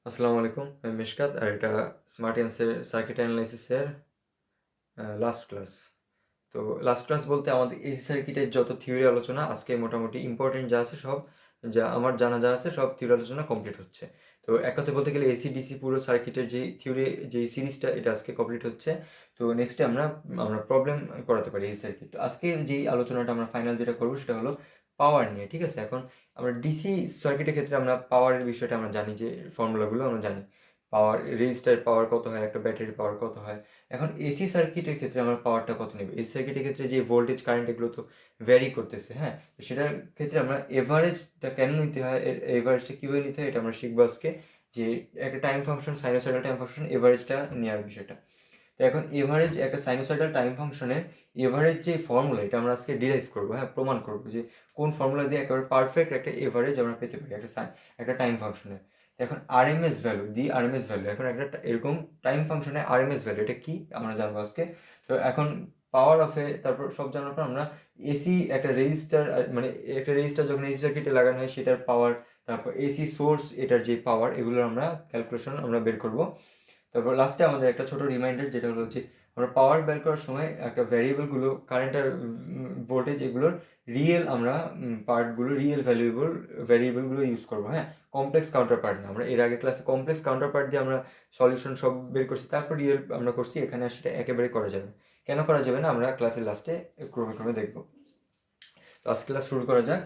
আসসালামু আলাইকুম, আমি মিশকাত আর এটা স্মার্ট অ্যান্সের সার্কিট অ্যানালাইসিসের লাস্ট ক্লাস। তো লাস্ট ক্লাস বলতে আমাদের এসি সার্কিটের যত থিওরি আলোচনা আজকে মোটামুটি ইম্পর্টেন্ট যা আছে সব, যা আমার জানা যা আছে সব থিওরি আলোচনা কমপ্লিট হচ্ছে। তো এক কথায় বলতে গেলে এসি ডিসি পুরো সার্কিটের যেই থিওরি যেই সিরিজটা এটা আজকে কমপ্লিট হচ্ছে। তো নেক্সটে আমরা আমরা প্রবলেম করাতে পারি এই সার্কিট। তো আজকে যেই আলোচনাটা আমরা ফাইনাল যেটা করবো সেটা হলো পাওয়ার নিয়ে, ঠিক আছে? এখন আমরা ডিসি সার্কিটের ক্ষেত্রে আমরা পাওয়ারের বিষয়টা আমরা জানি, যে ফর্মুলাগুলো আমরা জানি। পাওয়ার রেজিস্টার পাওয়ার কত হয়, একটা ব্যাটারির পাওয়ার কত হয়। এখন এসি সার্কিটের ক্ষেত্রে আমরা পাওয়ারটা কত নেব? এসি সার্কিটের ক্ষেত্রে যে ভোল্টেজ কারেন্ট এগুলো তো ভ্যারি করতেছে, হ্যাঁ। তো সেটার ক্ষেত্রে আমরা এভারেজটা কেন নিতে হয়, এভারেজটা কীভাবে নিতে হয় এটা আমরা শিখবো আজকে। যে একটা time function, sinusoidal time function, এভারেজটা নেওয়ার বিষয়টা। তো এখন এভারেজ একটা সাইনোসয়েডাল টাইম ফাংশনের এভারেজ যে ফর্মুলা এটা আমরা আজকে ডিরাইভ করবো, হ্যাঁ, প্রমাণ করবো যে কোন ফর্মুলা দিয়ে একেবারে পারফেক্ট একটা এভারেজ আমরা পেতে পারি একটা টাইম ফাংশনের। এখন আরএমএস ভ্যালু আরএমএস ভ্যালু, এখন একটা এরকম টাইম ফাংশনে আরএমএস ভ্যালু এটা কি আমরা জানবো আজকে। তো এখন পাওয়ার অফে তারপর সব জানার পর আমরা এসি একটা রেজিস্টার, মানে একটা রেজিস্টার যখন এসি সার্কিটে লাগানো হয় সেটার পাওয়ার, তারপর এসি সোর্স এটার যে পাওয়ার, এগুলো আমরা ক্যালকুলেশন আমরা বের করবো। তারপর লাস্টে আমাদের একটা ছোট রিমাইন্ডার, যেটা হলো যে আমরা পাওয়ার বের করার সময় একটা ভ্যারিয়েবলগুলো কারেন্ট আর ভোল্টেজ এগুলোর রিয়েল আমরা পার্টগুলো, রিয়েল ভ্যারিয়েবলগুলো ইউজ করবো, হ্যাঁ। কমপ্লেক্স কাউন্টার পার্ট না, আমরা এর আগে ক্লাসে কমপ্লেক্স কাউন্টার পার্ট দিয়ে আমরা সলিউশন সব বের করছি, তারপর রিয়েল আমরা করছি। এখানে আর সেটা একেবারে করা যাবে না। কেন করা যাবে না আমরা ক্লাসের লাস্টে ক্রমে ক্রমে দেখবো। তো আজকে ক্লাস শুরু করা যাক।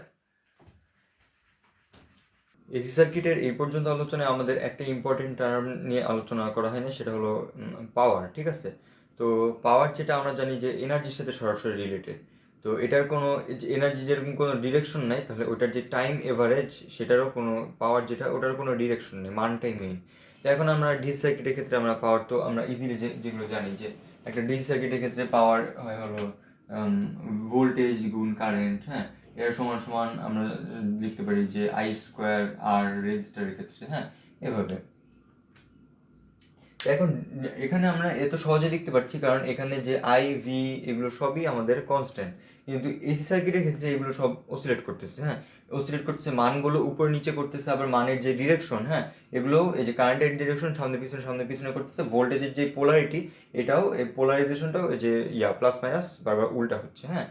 এসি সার্কিটের এই পর্যন্ত আলোচনায় আমাদের একটা ইম্পর্টেন্ট টার্ম নিয়ে আলোচনা করা হয়নি, সেটা হলো পাওয়ার, ঠিক আছে? তো পাওয়ার যেটা আমরা জানি যে এনার্জির সাথে সরাসরি রিলেটেড। তো এটার কোনো এনার্জি যেরকম কোনো ডিরেকশন নাই, তাহলে ওটার যে টাইম এভারেজ সেটারও কোনো পাওয়ার যেটা ওটার কোনো ডিরেকশন নেই, মানটাই মেইন। তো এখন আমরা ডিসি সার্কিটের ক্ষেত্রে আমরা পাওয়ার তো আমরা ইজিলি যেগুলো জানি যে একটা ডিসি সার্কিটের ক্ষেত্রে পাওয়ার হয় হলো ভোল্টেজ গুণ কারেন্ট, হ্যাঁ। এর সমান সমান আমরা লিখতে পারি যে আই স্কোয়ার আর রেজিস্টারের ক্ষেত্রে, হ্যাঁ, এভাবে। এখন এখানে আমরা এত সহজে লিখতে পারছি কারণ এখানে যে আই ভি এগুলো সবই আমাদের কনস্ট্যান্ট, কিন্তু এসি সার্কিটের ক্ষেত্রে এগুলো সব অসিলেট করতেছে, হ্যাঁ। অসিলেট করতেছে, মানগুলো উপর নিচে করতেছে, আবার মানের যে ডিরেকশন, হ্যাঁ, এগুলো এই যে কারেন্টের ডিরেকশন সামনে পিছনে করতেছে, ভোল্টেজের যে পোলারিটি এটাও, এই পোলারাইজেশনটাও যে প্লাস মাইনাস বারবার উল্টা হচ্ছে, হ্যাঁ।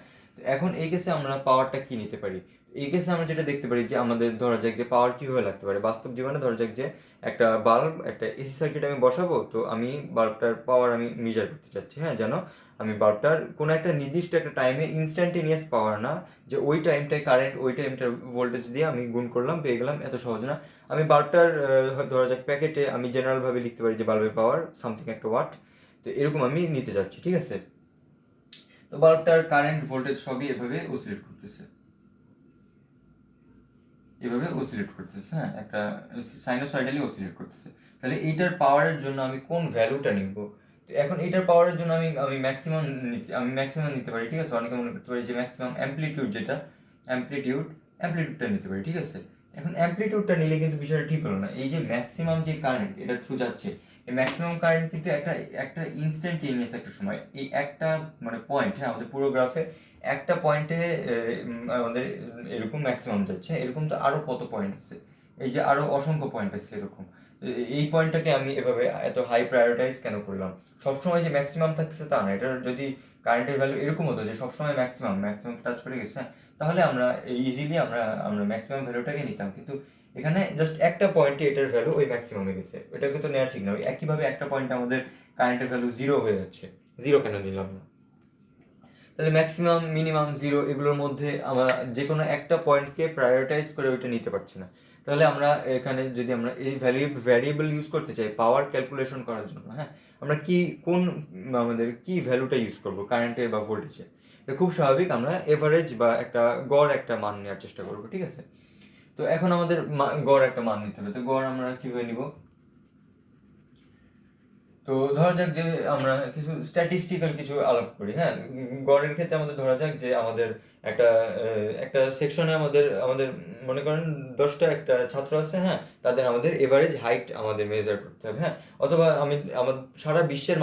এখন এই কেসে আমরা পাওয়ারটা কি নিতে পারি? এই কেসে আমরা যেটা দেখতে পারি যে আমাদের ধরা যাক যে পাওয়ার কীভাবে লাগতে পারে বাস্তব জীবনে। ধরা যাক যে একটা বাল্ব, একটা এসি সার্কিট আমি বসাবো, তো আমি বাল্বটার পাওয়ার আমি মেজার করতে চাচ্ছি, হ্যাঁ, যেন আমি বাল্বটার কোনো একটা নির্দিষ্ট একটা টাইমে ইনস্ট্যান্টেনিয়াস পাওয়ার না, যে ওই টাইমটায় কারেন্ট ওই টাইমটার ভোল্টেজ দিয়ে আমি গুণ করলাম পেয়ে গেলাম, এত সহজ না। আমি বাল্বটার ধরা যাক প্যাকেটে আমি জেনারেলভাবে লিখতে পারি যে বাল্বের পাওয়ার সামথিং একটা ওয়াট। তো এরকম আমি নিতে যাচ্ছি, ঠিক আছে? তো বাল্বটার কারেন্ট ভোল্টেজ সবই এভাবে অসিলেট করতেছে, হ্যাঁ, একটা সাইনোসয়েডালি অসিলেট করতেছে। তাহলে এইটার পাওয়ারের জন্য আমি কোন ভ্যালুটা নিব? তো এখন এইটার পাওয়ারের জন্য আমি ম্যাক্সিমাম নিতে পারি, ঠিক আছে? অনেকে মনে করতে পারি যে ম্যাক্সিমাম অ্যাম্প্লিটিউড যেটা অ্যাম্প্লিটিউডটা নিতে পারি, ঠিক আছে? এখন অ্যাম্প্লিটিউডটা নিলে কিন্তু বিষয়টা ঠিক হলো না। এই যে ম্যাক্সিমাম যে কারেন্ট এটা থ্রু যাচ্ছে, এই ম্যাক্সিমাম কারেন্ট কিন্তু একটা একটা ইনস্ট্যান্টেনিয়াস একটা সময়, এই একটা মানে পয়েন্ট, হ্যাঁ, আমাদের পুরো গ্রাফে একটা পয়েন্টে আমাদের এরকম ম্যাক্সিমাম যাচ্ছে, এরকম তো আরও কত পয়েন্ট আছে, এই যে আরও অসংখ্য পয়েন্ট আছে এরকম। এই পয়েন্টটাকে আমি এভাবে এত হাই প্রায়োরিটাইজ কেন করলাম? সবসময় যে ম্যাক্সিমাম থাকতেছে তা না, এটার যদি কারেন্টের ভ্যালু এরকম হতো যে সবসময় ম্যাক্সিমাম টাচ করে গেছে, তাহলে আমরা ইজিলি আমরা আমরা ম্যাক্সিমাম ভ্যালুটাকে নিতাম। কিন্তু এখানে জাস্ট একটা পয়েন্টে এটার ভ্যালু ওই ম্যাক্সিমামে গেছে, এটাকে তো নেওয়া ঠিক না। একইভাবে একটা পয়েন্টে আমাদের কারেন্টের ভ্যালু জিরো হয়ে যাচ্ছে, জিরো কেন নিলাম না? তাহলে ম্যাক্সিমাম মিনিমাম জিরো এগুলোর মধ্যে আমরা যে কোনো একটা পয়েন্টকে প্রায়োরিটাইজ করে ওইটা নিতে পারছি না। তাহলে আমরা এখানে যদি আমরা এই ভ্যারিয়েবল ইউজ করতে চাই পাওয়ার ক্যালকুলেশন করার জন্য, হ্যাঁ, আমরা কোন আমাদের কি ভ্যালুটা ইউজ করবো, কারেন্টের বা ভোল্টেজের? এটা খুব স্বাভাবিক, আমরা এভারেজ বা একটা গড় একটা মান নেওয়ার চেষ্টা করবো, ঠিক আছে? তো এখন আমাদের গড় একটা মান নিতে হবে। তো গড় আমরা কীভাবে নিব? তো ধরা যাক যে আমরা কিছু স্ট্যাটিস্টিক্যাল কিছু আলাপ করি, হ্যাঁ। গড়ের ক্ষেত্রে আমাদের ধরা যাক যে আমাদের একটা একটা সেকশনে আমাদের আমাদের মনে করেন 10টা একটা ছাত্র আছে, হ্যাঁ, তাদের আমাদের এভারেজ হাইট আমাদের মেজার করতে হবে, হ্যাঁ। অথবা আমার সারা বিশ্বের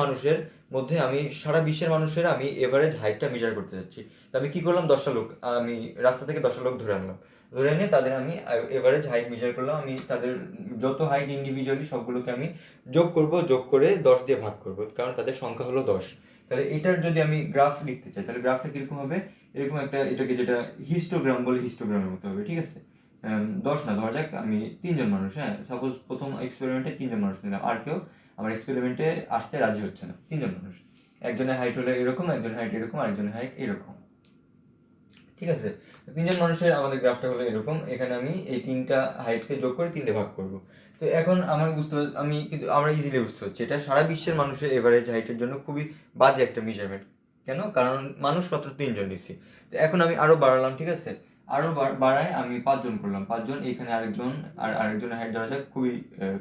মানুষের আমি এভারেজ হাইটটা মেজার করতে চাচ্ছি। তো আমি কি করলাম, 10টা লোক, আমি রাস্তা থেকে 10টা লোক ধরে আনলাম, ধরে এনে তাদের আমি এভারেজ হাইট মেজার করলাম, আমি তাদের যত হাইট ইন্ডিভিজুয়ালি সবগুলোকে আমি যোগ করব, যোগ করে 10 দিয়ে ভাগ করব, কারণ তাদের সংখ্যা হলো 10। তাহলে এটার যদি আমি গ্রাফ লিখতে চাই তাহলে গ্রাফটা কীরকম হবে, এরকম একটা, এটাকে যেটা হিস্টোগ্রাম বলে হিস্টোগ্রামের মতো হবে, ঠিক আছে। 10 না, ধরা যাক আমি 3জন মানুষ, হ্যাঁ, সাপোজ প্রথম এক্সপেরিমেন্টে 3জন মানুষ নিলাম, আর কেউ আমার এক্সপেরিমেন্টে আসতে রাজি হচ্ছে না, 3জন মানুষ, একজনের হাইট হলো এরকম, একজনের হাইট এরকম, আরেকজনের হাইট এরকম, ঠিক আছে। 3জন মানুষের আমাদের গ্রাফটা হলো এরকম। এখানে আমি এই 3টা হাইটকে যোগ করে 3 দিয়ে ভাগ করব। তো এখন আমার আমি কিন্তু আমরা ইজিলি বুঝতে পারছি এটা সারা বিশ্বের মানুষের এভারেজ হাইটের জন্য খুবই বাজে একটা মেজারমেন্ট। কেন? কারণ মানুষ মাত্র 3জন নিচ্ছি। তো এখন আমি আরও বাড়ালাম, ঠিক আছে, আরও বাড়ায় আমি 5জন করলাম, 5জন, এখানে আরেকজন, আর আরেকজনের হাইট ধরা যাক খুবই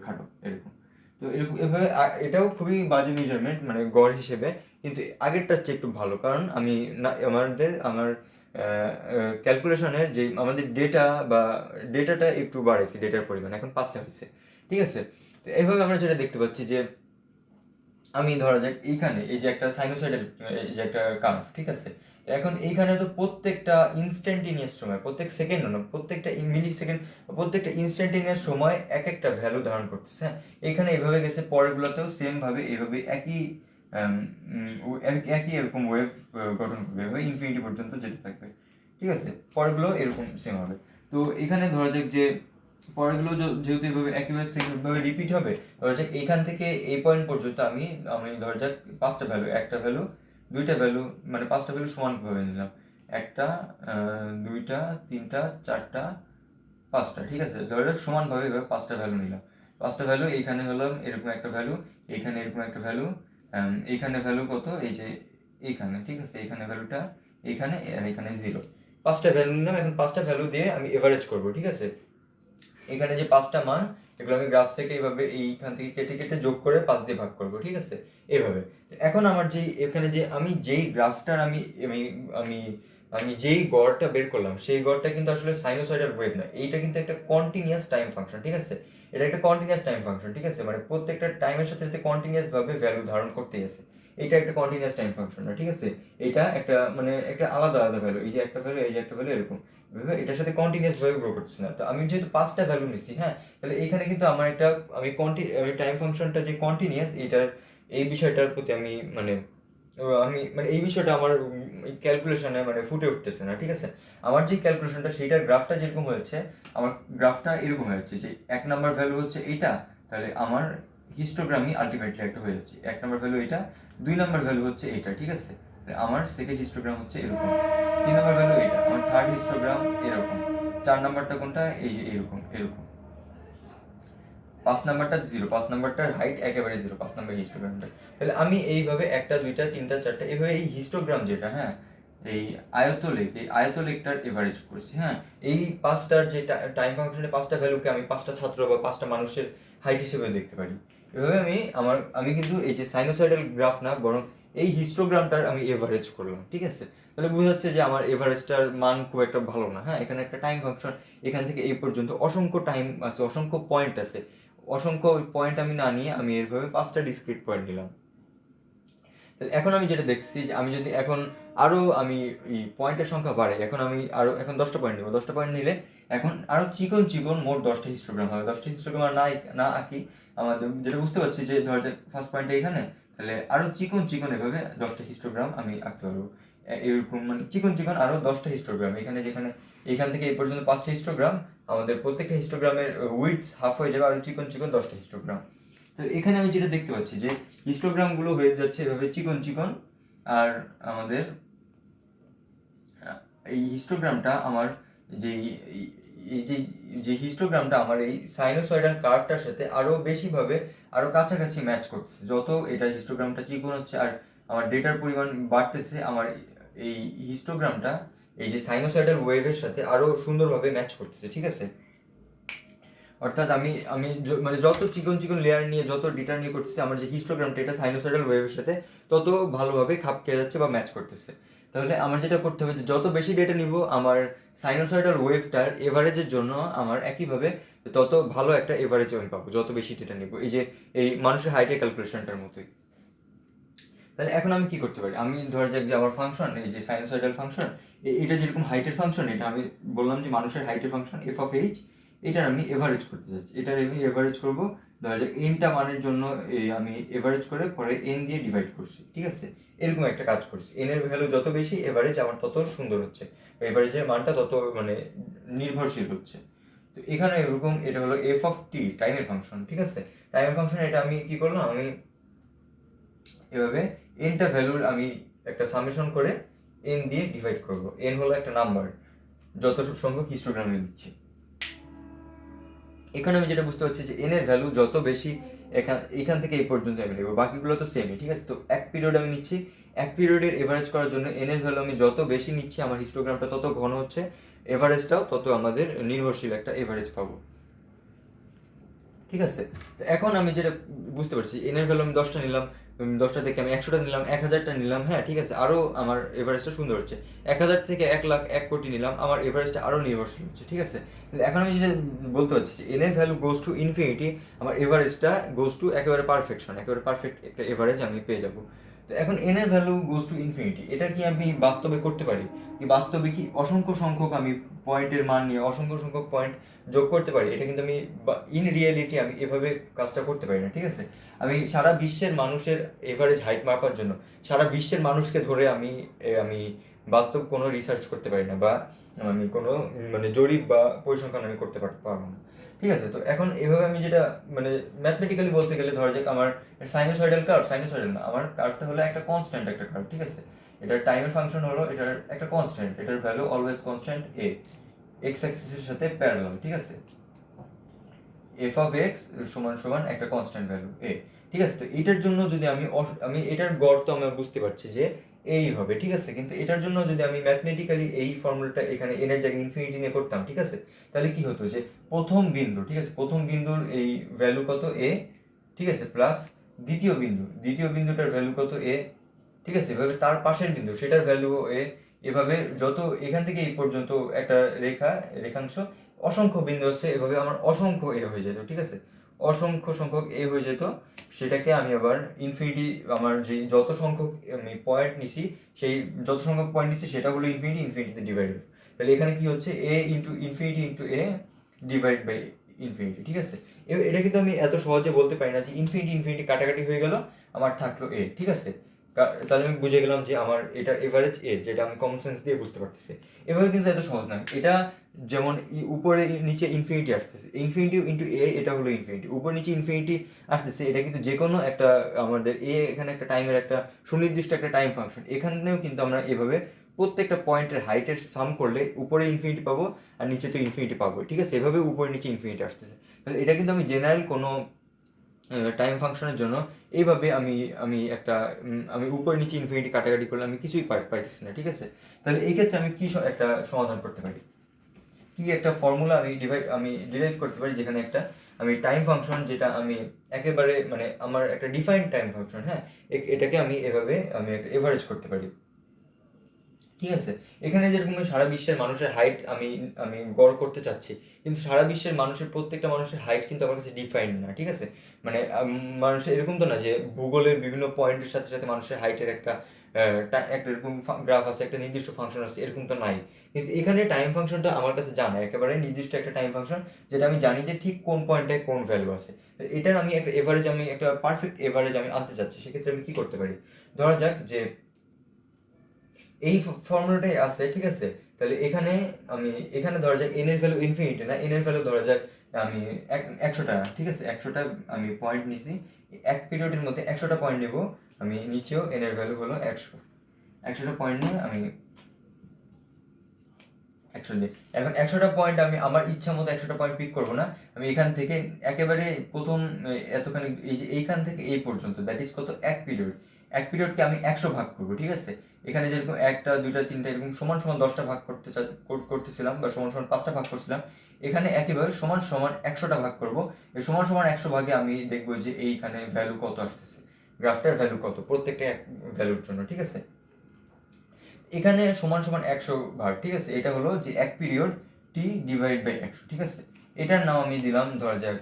খাটো, এরকম। তো এরকম এভাবে এটাও খুবই বাজে মেজারমেন্ট মানে গড় হিসেবে, কিন্তু আগেরটার চেয়ে একটু ভালো, কারণ আমি না আমার ক্যালকুলেশনের যে আমাদের ডেটাটা একটু বাড়াইছি, ডেটার পরিমাণ এখন 5টা হয়েছে, ঠিক আছে। তো এইভাবে আমরা যেটা দেখতে পাচ্ছি যে আমি ধরা যাক এইখানে এই যে একটা সাইনোসয়েডাল, এই যে একটা কার্ভ, ঠিক আছে। এখন এইখানে তো প্রত্যেকটা ইনস্ট্যান্টেনিয়াস সময়, প্রত্যেক সেকেন্ড না, প্রত্যেকটা মিলি সেকেন্ড, প্রত্যেকটা ইনস্ট্যান্টেনিয়াস সময় এক একটা ভ্যালু ধারণ করতেছে, হ্যাঁ। এইখানে এভাবে গেছে, পরেরগুলোতেও সেমভাবে এইভাবে একই এরকম ওয়েভ গঠন করবে, এভাবে ইনফিনিটি পর্যন্ত যেতে থাকবে, ঠিক আছে। পরেরগুলো এরকম সেম হবে। তো এখানে ধরা যাক যে পরেরগুলো যেহেতু এভাবে একইভাবে সেমভাবে রিপিট হবে, ধরা যাক এইখান থেকে এই পয়েন্ট পর্যন্ত আমি আমি ধরা যাক 5টা ভ্যালু, একটা ভ্যালু, 2টা ভ্যালু, মানে 5টা ভ্যালু সমানভাবে নিলাম, একটা, 2টা, 3টা, 4টা, 5টা, ঠিক আছে। ধরা যাক সমানভাবে এভাবে 5টা ভ্যালু নিলাম, 5টা ভ্যালু, এইখানে হলো এরকম একটা ভ্যালু, এইখানে এরকম একটা ভ্যালু, এইখানে ভ্যালু কত, এই যে এইখানে, ঠিক আছে, এইখানে ভ্যালুটা, এইখানে, আর এখানে 0, 5টা ভ্যালু নিলাম। এখন 5টা ভ্যালু দিয়ে আমি এভারেজ করবো, ঠিক আছে। এখানে যে 5টা মান, এগুলো আমি গ্রাফ থেকে এইভাবে এইখান থেকে কেটে কেটে যোগ করে 5 দিয়ে ভাগ করবো, ঠিক আছে, এইভাবে। এখন আমার যে এখানে যে আমি যেই গ্রাফটার আমি আমি আমি আমি যেই গড়টা বের করলাম, সেই গড়টা কিন্তু আসলে সাইনোসয়েডাল ওয়েভ না, এইটা কিন্তু একটা কন্টিনিউয়াস টাইম ফাংশন, ঠিক আছে। এটা একটা কন্টিনিউয়াস টাইম ফাংশন, ঠিক আছে, মানে প্রত্যেকটা টাইমের সাথে সাথে কন্টিনিউয়াস ভাবে ভ্যালু ধারণ করতেই আছে। এটা একটা কন্টিনিউয়াস টাইম ফাংশন না, ঠিক আছে। এটা একটা মানে একটা আলাদা আলাদা ভ্যালু, এই যে একটা ভ্যালু, এই যে একটা ভ্যালু, এরকম এটার সাথে কন্টিনিউয়াস ভাবে গ্রো করতেছে না। তো আমি যেহেতু 5টা ভ্যালু নিচ্ছি, হ্যাঁ, তাহলে এইখানে কিন্তু আমার একটা আমি টাইম ফাংশনটা যে কন্টিনিউয়াস, এটার এই বিষয়টার প্রতি আমি মানে এই বিষয়টা আমার ক্যালকুলেশনে মানে ফুটে উঠতেছে না, ঠিক আছে। আমার যে ক্যালকুলেশনটা সেইটার গ্রাফটা যেরকম হয়েছে, আমার গ্রাফটা এরকম হয়েছে যে 1 নাম্বার ভ্যালু হচ্ছে এইটা, তাহলে আমার হিস্টোগ্রামই আলটিমেটলি একটা হয়ে যাচ্ছে, 1 নাম্বার ভ্যালু এটা, 2 নাম্বার ভ্যালু হচ্ছে এইটা, ঠিক আছে, আমার সেকেন্ড হিস্টোগ্রাম হচ্ছে এরকম, 3 নাম্বার ভ্যালু এটা, আমার থার্ড হিস্টোগ্রাম এরকম, 4 নাম্বারটা কোনটা, এই যে এরকম এরকম, 5 নাম্বারটা 0, 5 নাম্বারটার হাইট একেবারে 0, 5 নাম্বার হিস্টোগ্রামটা। তাহলে আমি এইভাবে 1টা 2টা 3টা 4টা এভাবে এই হিস্টোগ্রাম যেটা, হ্যাঁ, এই আয়তলেখটার এভারেজ করছি, হ্যাঁ। এই 5টার যে টাইম ফাংশনে 5টা ভ্যালুকে আমি 5টা ছাত্র বা 5টা মানুষের হাইট হিসেবে দেখতে পারি। এভাবে আমি কিন্তু এই যে সাইনোসয়েডাল গ্রাফ না, বরং এই হিস্টোগ্রামটার আমি এভারেজ করলাম, ঠিক আছে। তাহলে বোঝা যাচ্ছে যে আমার এভারেজটার মান খুব একটা ভালো না, হ্যাঁ। এখানে একটা টাইম ফাংশন, এখান থেকে এই পর্যন্ত অসংখ্য টাইম আছে, অসংখ্য পয়েন্ট আছে, অসংখ্য পয়েন্ট আমি না নিয়ে আমি এভাবে 5টা ডিসক্রিট পয়েন্ট নিলাম। এখন আমি যেটা দেখছি যে আমি যদি এখন আরও আমি এই পয়েন্টের সংখ্যা বাড়ে, এখন 10টা পয়েন্ট নেবো, 10টা পয়েন্ট নিলে এখন আরও চিকন চিকন মোট 10টা হিস্টোগ্রাম হবে, 10টা হিস্টোগ্রাম আর না আঁকি, আমাদের যেটা বুঝতে পারছি যে ধর যে ফার্স্ট পয়েন্টটা এখানে, তাহলে আরও চিকন চিকন এভাবে 10টা হিস্টোগ্রাম আমি আঁকতে পারবো, এরকম মানে চিকন চিকন আরও 10টা হিস্টোগ্রাম, এখান থেকে এই পর্যন্ত 5টা হিস্টোগ্রাম, আমাদের প্রত্যেকটা হিস্টোগ্রামের উইডথ হাফ হয়ে যাবে, আরও চিকন চিকন 10টা হিস্টোগ্রাম। তো এখানে আমি যেটা দেখতে পাচ্ছি যে হিস্টোগ্রামগুলো হয়ে যাচ্ছে এভাবে চিকন চিকন, আর আমাদের এই হিস্টোগ্রামটা আমার যে এই যে যে হিস্টোগ্রামটা আমার এই সাইনোসয়েডাল কার্ভটার সাথে আরও বেশিভাবে আরও কাছাকাছি ম্যাচ করতেছে, যত এটা হিস্টোগ্রামটা চিকন হচ্ছে আর আমার ডেটার পরিমাণ বাড়তেছে, আমার এই হিস্টোগ্রামটা এই যে সাইনোসয়েডাল ওয়েভের সাথে আরও সুন্দরভাবে ম্যাচ করতেছে, ঠিক আছে। অর্থাৎ আমি মানে যত চিকন চিকন লেয়ার নিয়ে, যত ডেটা নিয়ে করতেছি, আমার যে হিস্টোগ্রামটা এটা সাইনোসয়েডাল ওয়েভের সাথে তত ভালোভাবে খাপ খেয়ে যাচ্ছে বা ম্যাচ করতেছে। তাহলে আমার যেটা করতে হবে যে যত বেশি ডেটা নিব, আমার সাইনোসয়েডাল ওয়েভটার এভারেজের জন্য আমার একইভাবে তত ভালো একটা এভারেজ আমি পাবো, যত বেশি ডেটা নিব, এই যে এই মানুষের হাইটের ক্যালকুলেশনটার মতোই। তাহলে এখন আমি কি করতে পারি, আমি ধরা যাক যে আমার ফাংশন, এই যে সাইনোসয়েডাল ফাংশন, এটা যেরকম হাইটের ফাংশন, এটা আমি বললাম যে মানুষের হাইটের ফাংশন এফ অফ এইচ, এটার আমি এভারেজ করতে চাচ্ছি, এটার আমি এভারেজ করবো। ধরা যাক এনটা মানের জন্য আমি এভারেজ করে পরে এন দিয়ে ডিভাইড করছি, ঠিক আছে, এরকম একটা কাজ করছি। এনের ভ্যালু যত বেশি এভারেজ আমার তত সুন্দর হচ্ছে, এভারেজের মানটা তত মানে নির্ভরশীল হচ্ছে। তো এখানে এরকম এটা হলো এফ অফ টি, টাইমের ফাংশন, ঠিক আছে। টাইমের ফাংশন এটা আমি কি করলাম, আমি এভাবে এনটা ভ্যালুর আমি একটা সামেশন করে এন দিয়ে ডিভাইড করব। এন হলো একটা নাম্বার, যত সংখ্যক হিস্টোগ্রাম আমি দিচ্ছি। এখানে আমি যেটা বুঝতে পারছি যে এন এর ভ্যালু যত বেশি এখান থেকে এই পর্যন্ত আমি নেবো, বাকিগুলো তো সেমই, ঠিক আছে। তো এক পিরিয়ড আমি নিচ্ছি, এক পিরিয়ডের এভারেজ করার জন্য এন এর ভ্যালু আমি যত বেশি নিচ্ছি আমার হিস্টোগ্রামটা তত ঘন হচ্ছে, এভারেজটাও তত আমাদের নির্ভরশীল একটা এভারেজ পাবো, ঠিক আছে। তো এখন আমি যেটা বুঝতে পারছি এন এর ভ্যালু আমি 10টা নিলাম, 10টা থেকে আমি 100টা নিলাম, 1000টা নিলাম, হ্যাঁ ঠিক আছে, আরও আমার এভারেজটা সুন্দর হচ্ছে। 1000 থেকে 1 লাখ 1 কোটি নিলাম, আমার এভারেজটা আরও নির্ভরশীল হচ্ছে, ঠিক আছে। এখন আমি যেটা বলতে পারছি যে এন এর ভ্যালু গোজ টু ইনফিনিটি, আমার এভারেজটা গোজ টু একেবারে পারফেকশন, একেবারে পারফেক্ট একটা এভারেজ আমি পেয়ে যাবো। তো এখন এন এর ভ্যালু গোজ টু ইনফিনিটি, এটা কি আমি বাস্তবে করতে পারি? কি বাস্তবে কি অসংখ্য সংখ্যক আমি পয়েন্টের মান নিয়ে অসংখ্য সংখ্যক পয়েন্ট যোগ করতে পারি? এটা কিন্তু আমি ইন রিয়েলিটি আমি এভাবে কাজটা করতে পারি না, ঠিক আছে। আমি সারা বিশ্বের মানুষের এভারেজ হাইট মাপার জন্য সারা বিশ্বের মানুষকে ধরে আমি বাস্তব কোনো রিসার্চ করতে পারি না, বা আমি কোনো মানে জরিপ বা পরিসংখ্যান আমি করতে পারবো না, ঠিক আছে। তো এখন এভাবে আমি যেটা মানে ম্যাথমেটিক্যালি বলতে গেলে ধরা যাক আমার সাইনোসয়েডাল কার্ভ, সাইনোসয়েডাল না, আমার কার্ভটা হলো একটা কনস্ট্যান্ট একটা কার্ভ, ঠিক আছে। এটার টাইমের ফাংশন হলো এটার একটা কনস্ট্যান্ট, এটার ভ্যালু অলওয়েজ কনস্ট্যান্ট এ, এক্স অ্যাক্সিসের সাথে প্যারালাল, ঠিক আছে। এফ অফ এক্স সমান সমান একটা কনস্ট্যান্ট ভ্যালু এ, ঠিক আছে। তো এটার জন্য যদি আমি এটার গড় তো আমরা বুঝতে পারছি যে এই হবে, ঠিক আছে। কিন্তু এটার জন্য যদি আমি ম্যাথমেটিক্যালি এই ফর্মুলাটা এখানে এন এর জায়গায় ইনফিনিটি নিয়ে করতাম, ঠিক আছে, তাহলে কি হতো যে প্রথম বিন্দু, ঠিক আছে, প্রথম বিন্দুর এই ভ্যালু কত এ, ঠিক আছে, প্লাস দ্বিতীয় বিন্দুটার ভ্যালু কত এ, ঠিক আছে, এভাবে তার পাশের বিন্দু সেটার ভ্যালু এ, এভাবে যত এখান থেকে এই পর্যন্ত একটা রেখাংশ অসংখ্য বিন্দু আছে, এভাবে আমার অসংখ্য এ হয়ে যেত, ঠিক আছে, অসংখ্য সংখ্যক এ হয়ে যেত। সেটাকে আমি আবার ইনফিনিটি, আমার যে যত সংখ্যক আমি পয়েন্ট নিছি সেই যত সংখ্যক পয়েন্ট নিচ্ছি সেটা হলো ইনফিনিটিতে ডিভাইড। তাহলে এখানে কি হচ্ছে a into infinity into a divide by infinity, ঠিক আছে। এটা কিন্তু আমি এত সহজে বলতে পারি না যে ইনফিনিটি কাটাকাটি হয়ে গেল, আমার থাকলো এ, ঠিক আছে। তাহলে আমি বুঝে গেলাম যে আমার এটার এভারেজ এ, যেটা আমি কমন সেন্স দিয়ে বুঝতে পারতেছি। এভাবে কিন্তু এত সহজ নয় এটা, যেমন উপরে নিচে ইনফিনিটি আসতেছে, ইনফিনিটি ইন্টু এ, এটা হলো ইনফিনিটি, উপর নিচে ইনফিনিটি আসতেছে, এটা কিন্তু যে কোনো একটা আমাদের এ, এখানে একটা টাইমের একটা সুনির্দিষ্ট একটা টাইম ফাংশন, এখানেও কিন্তু আমরা এভাবে প্রত্যেকটা পয়েন্টের হাইটের সাম করলে উপরে ইনফিনিটি পাবো আর নিচে তো ইনফিনিটি পাবো, ঠিক আছে। এভাবে উপরে নিচে ইনফিনিটি আসতেছে। তাহলে এটা কিন্তু আমি জেনারেল কোনো টাইম ফাংশনের জন্য এইভাবে আমি একটা আমি উপর নিচে ইনফিনিটি কাটাকাটি করলে আমি কিছুই পাইতেছি না, ঠিক আছে। তাহলে এই ক্ষেত্রে আমি কি একটা সমাধান করতে পারি, কি একটা ফর্মুলা আমি ডিরাইভ করতে পারি, যেখানে একটা আমি টাইম ফাংশন, যেটা আমি একেবারে মানে আমার একটা ডিফাইন্ড টাইম ফাংশন, হ্যাঁ, এটাকে আমি এভাবে আমি একটা এভারেজ করতে পারি, ঠিক আছে। এখানে যেরকম সারা বিশ্বের মানুষের হাইট আমি আমি গড় করতে চাচ্ছি, কিন্তু সারা বিশ্বের মানুষের প্রত্যেকটা মানুষের হাইট কিন্তু আমার কাছে ডিফাইন্ড না, ঠিক আছে। মানে মানুষের এরকম তো না যে ভূগোলের বিভিন্ন পয়েন্টের সাথে সাথে মানুষের হাইটের একটা একটা এরকম গ্রাফ আছে, একটা নির্দিষ্ট ফাংশন আছে, এরকম তো নাই। কিন্তু এখানে টাইম ফাংশনটা আমার কাছে জানা, একেবারে নির্দিষ্ট একটা টাইম ফাংশন, যেটা আমি জানি যে ঠিক কোন পয়েন্টে কোন ভ্যালু আছে। এটার আমি একটা এভারেজ, আমি একটা পারফেক্ট এভারেজ আমি আনতে চাচ্ছি, সেক্ষেত্রে আমি কি করতে পারি? ধরা যাক যে এই ফর্মুলাটাই আছে, ঠিক আছে। তাহলে এখানে ধরা যাক এন এর ভ্যালু ইনফিনিটি না, এন এর ভ্যালু ধরা যাক আমি 100টা, ঠিক আছে, 100টা আমি পয়েন্ট নিছি, এক পিরিয়ডের মধ্যে 100টা পয়েন্ট নেব আমি, নিচেও এন এর ভ্যালু হলো 100টা পয়েন্ট নিয়ে আমি 100 নিই। এখন 100টা পয়েন্ট আমি আমার ইচ্ছা মতো 100টা পয়েন্ট পিক করবো না, আমি এখান থেকে একেবারে প্রথম এতখানি এই যে এইখান থেকে এই পর্যন্ত, দ্যাট ইজ কত, এক পিরিয়ডকে আমি 100 ভাগ করবো, ঠিক আছে। এখানে যেরকম 1টা 2টা 3টা এরকম সমান সমান 10টা ভাগ করতেছিলাম, বা সমান সমান 5টা ভাগ করছিলাম, এখানে একইভাবে সমান সমান 100টা ভাগ করব। এই সমান সমান 100 ভাগে আমি দেখবো যে এইখানে ভ্যালু কত আসতেছে, গ্রাফটার ভ্যালু কত প্রত্যেকটা এক ভ্যালুর জন্য, ঠিক আছে। এখানে সমান সমান 100 ভাগ, ঠিক আছে, এটা হলো যে এক পিরিয়ড টি ডিভাইড বাই 100, ঠিক আছে। এটার নাম আমি দিলাম ধরা যাক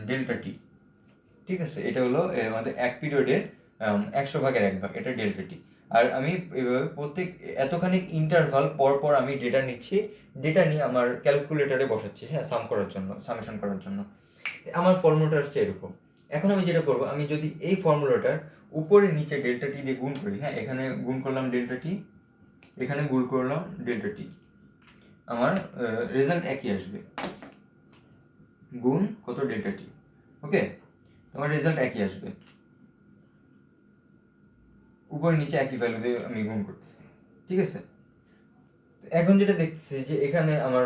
ডেল্টা টি, ঠিক আছে। এটা হলো আমাদের এক পিরিয়ডের 100 ভাগের 1 ভাগ, এটা ডেল্টা টি। আর আমি এভাবে প্রত্যেক এতখানি ইন্টারভাল পর পর আমি ডেটা নিচ্ছি, ডেটা নিয়ে আমার ক্যালকুলেটারে বসাচ্ছি, হ্যাঁ, সামেশন করার জন্য। আমার ফর্মুলাটা আসছে এরকম। এখন আমি যেটা করবো, আমি যদি এই ফর্মুলাটার উপরে নিচে ডেল্টা টি দিয়ে গুণ করি, হ্যাঁ, এখানে গুণ করলাম ডেল্টা টি, এখানে গুণ করলাম ডেল্টা টি, আমার রেজাল্ট একই আসবে, গুণ কত ডেল্টা টি। ওকে, তোমার রেজাল্ট একই আসবে, উপরে নিচে একই ভ্যালু দিয়ে আমি গুণ করতেছি, ঠিক আছে। এখন যেটা দেখতেছি যে এখানে আমার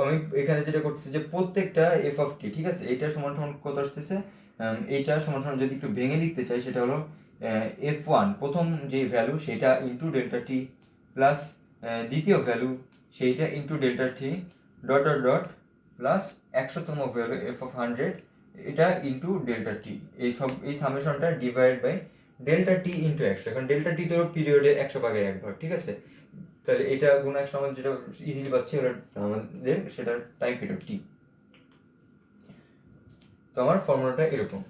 আমি এখানে যেটা করতেছি যে প্রত্যেকটা এফ অফ টি, ঠিক আছে, এইটা সমান সমান কত আসতেছে, এইটা সমান সমান যদি একটু ভেঙে লিখতে চাই সেটা হলো এফ ওয়ান প্রথম যে ভ্যালু সেটা ইন্টু ডেল্টা টি প্লাস দ্বিতীয় ভ্যালু সেইটা into delta T dot dot dot plus 100তম ভ্যালু এফ অফ 100 এটা ইন্টু ডেল্টা টি, এই সামেশনটা divide by delta T into 100। এখন ডেল্টা টি তো পিরিয়ডের 100 ভাগের 1 ভাগ, ঠিক আছে। তাহলে এটা গুণ 100 আমাদের যেটা ইজিলি পাচ্ছি ওটা আমাদের সেটার টাইম পিরিয়ড টি। তো আমার ফর্মুলাটা এরকম।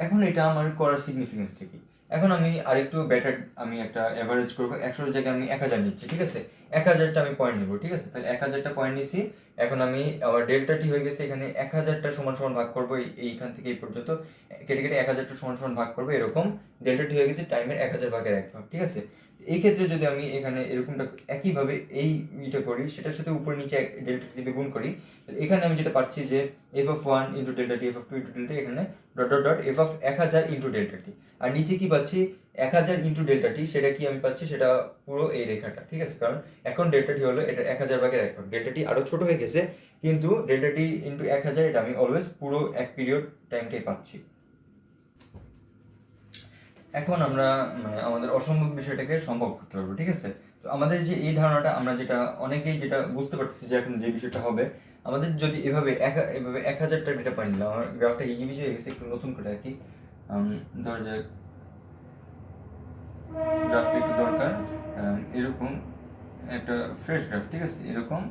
এখন এটা আমার করার সিগনিফিকেন্সটা কি? এখন আমি আরেকটু বেটার, আমি একটা অ্যাভারেজ করবো, 100 জায়গায় আমি 1000 নিচ্ছি, ঠিক আছে। 1000টা আমি পয়েন্ট নেবো, ঠিক আছে। তাহলে 1000টা পয়েন্ট নিছি। এখন আমি আমার ডেল্টা টি হয়ে গেছে, এখানে 1000টা সমান সমান ভাগ করবো, এইখান থেকে এই পর্যন্ত কেটে কেটে 1000টা সমান সমান ভাগ করবো, এরকম ডেল্টা টি হয়ে গেছে টাইমের 1000 ভাগের 1 ভাগ, ঠিক আছে। এই ক্ষেত্রে যদি আমি এখানে এরকমটা একইভাবে এই ইটা করি, সেটার সাথে উপর নিচে ডেল্টা টিতে গুণ করি, এখানে আমি যেটা পাচ্ছি যে F of 1 into delta T, F of 2 into delta, এখানে dot dot dot F of 1000 into delta T. আর নিচে কি পাচ্ছি, 1000 ইন্টু ডেল্টা টি, সেটা কি আমি পাচ্ছি, সেটা পুরো এই রেখাটা, ঠিক আছে। কারণ এখন ডেল্টা টি হলো এটা 1000 ভাগের 1 ভাগ, ডেল্টা টি আরো ছোট হয়ে গেছে, কিন্তু ডেল্টা টি ইন্টু 1000 এটা আমি অলওয়েজ পুরো এক পিরিয়ড টাইমটাই পাচ্ছি। এখন আমরা আমাদের অসম্ভব বিষয়টাকে সম্ভব করতে পারবো, ঠিক আছে। তো আমাদের যে এই ধারণাটা, আমরা যেটা অনেকেই যেটা বুঝতে পারতেছি যে এখন যে বিষয়টা হবে, আমাদের যদি এভাবে 1000টা ডেটা পয়েন্ট নিলাম, আমার গ্রাফটা হিজিবিজি হয়ে গেছে, একটু নতুন করে আর কি ধরা যাক, গ্রাফটা একটু দরকার, এরকম একটা ফ্রেশ গ্রাফ, ঠিক আছে, এরকম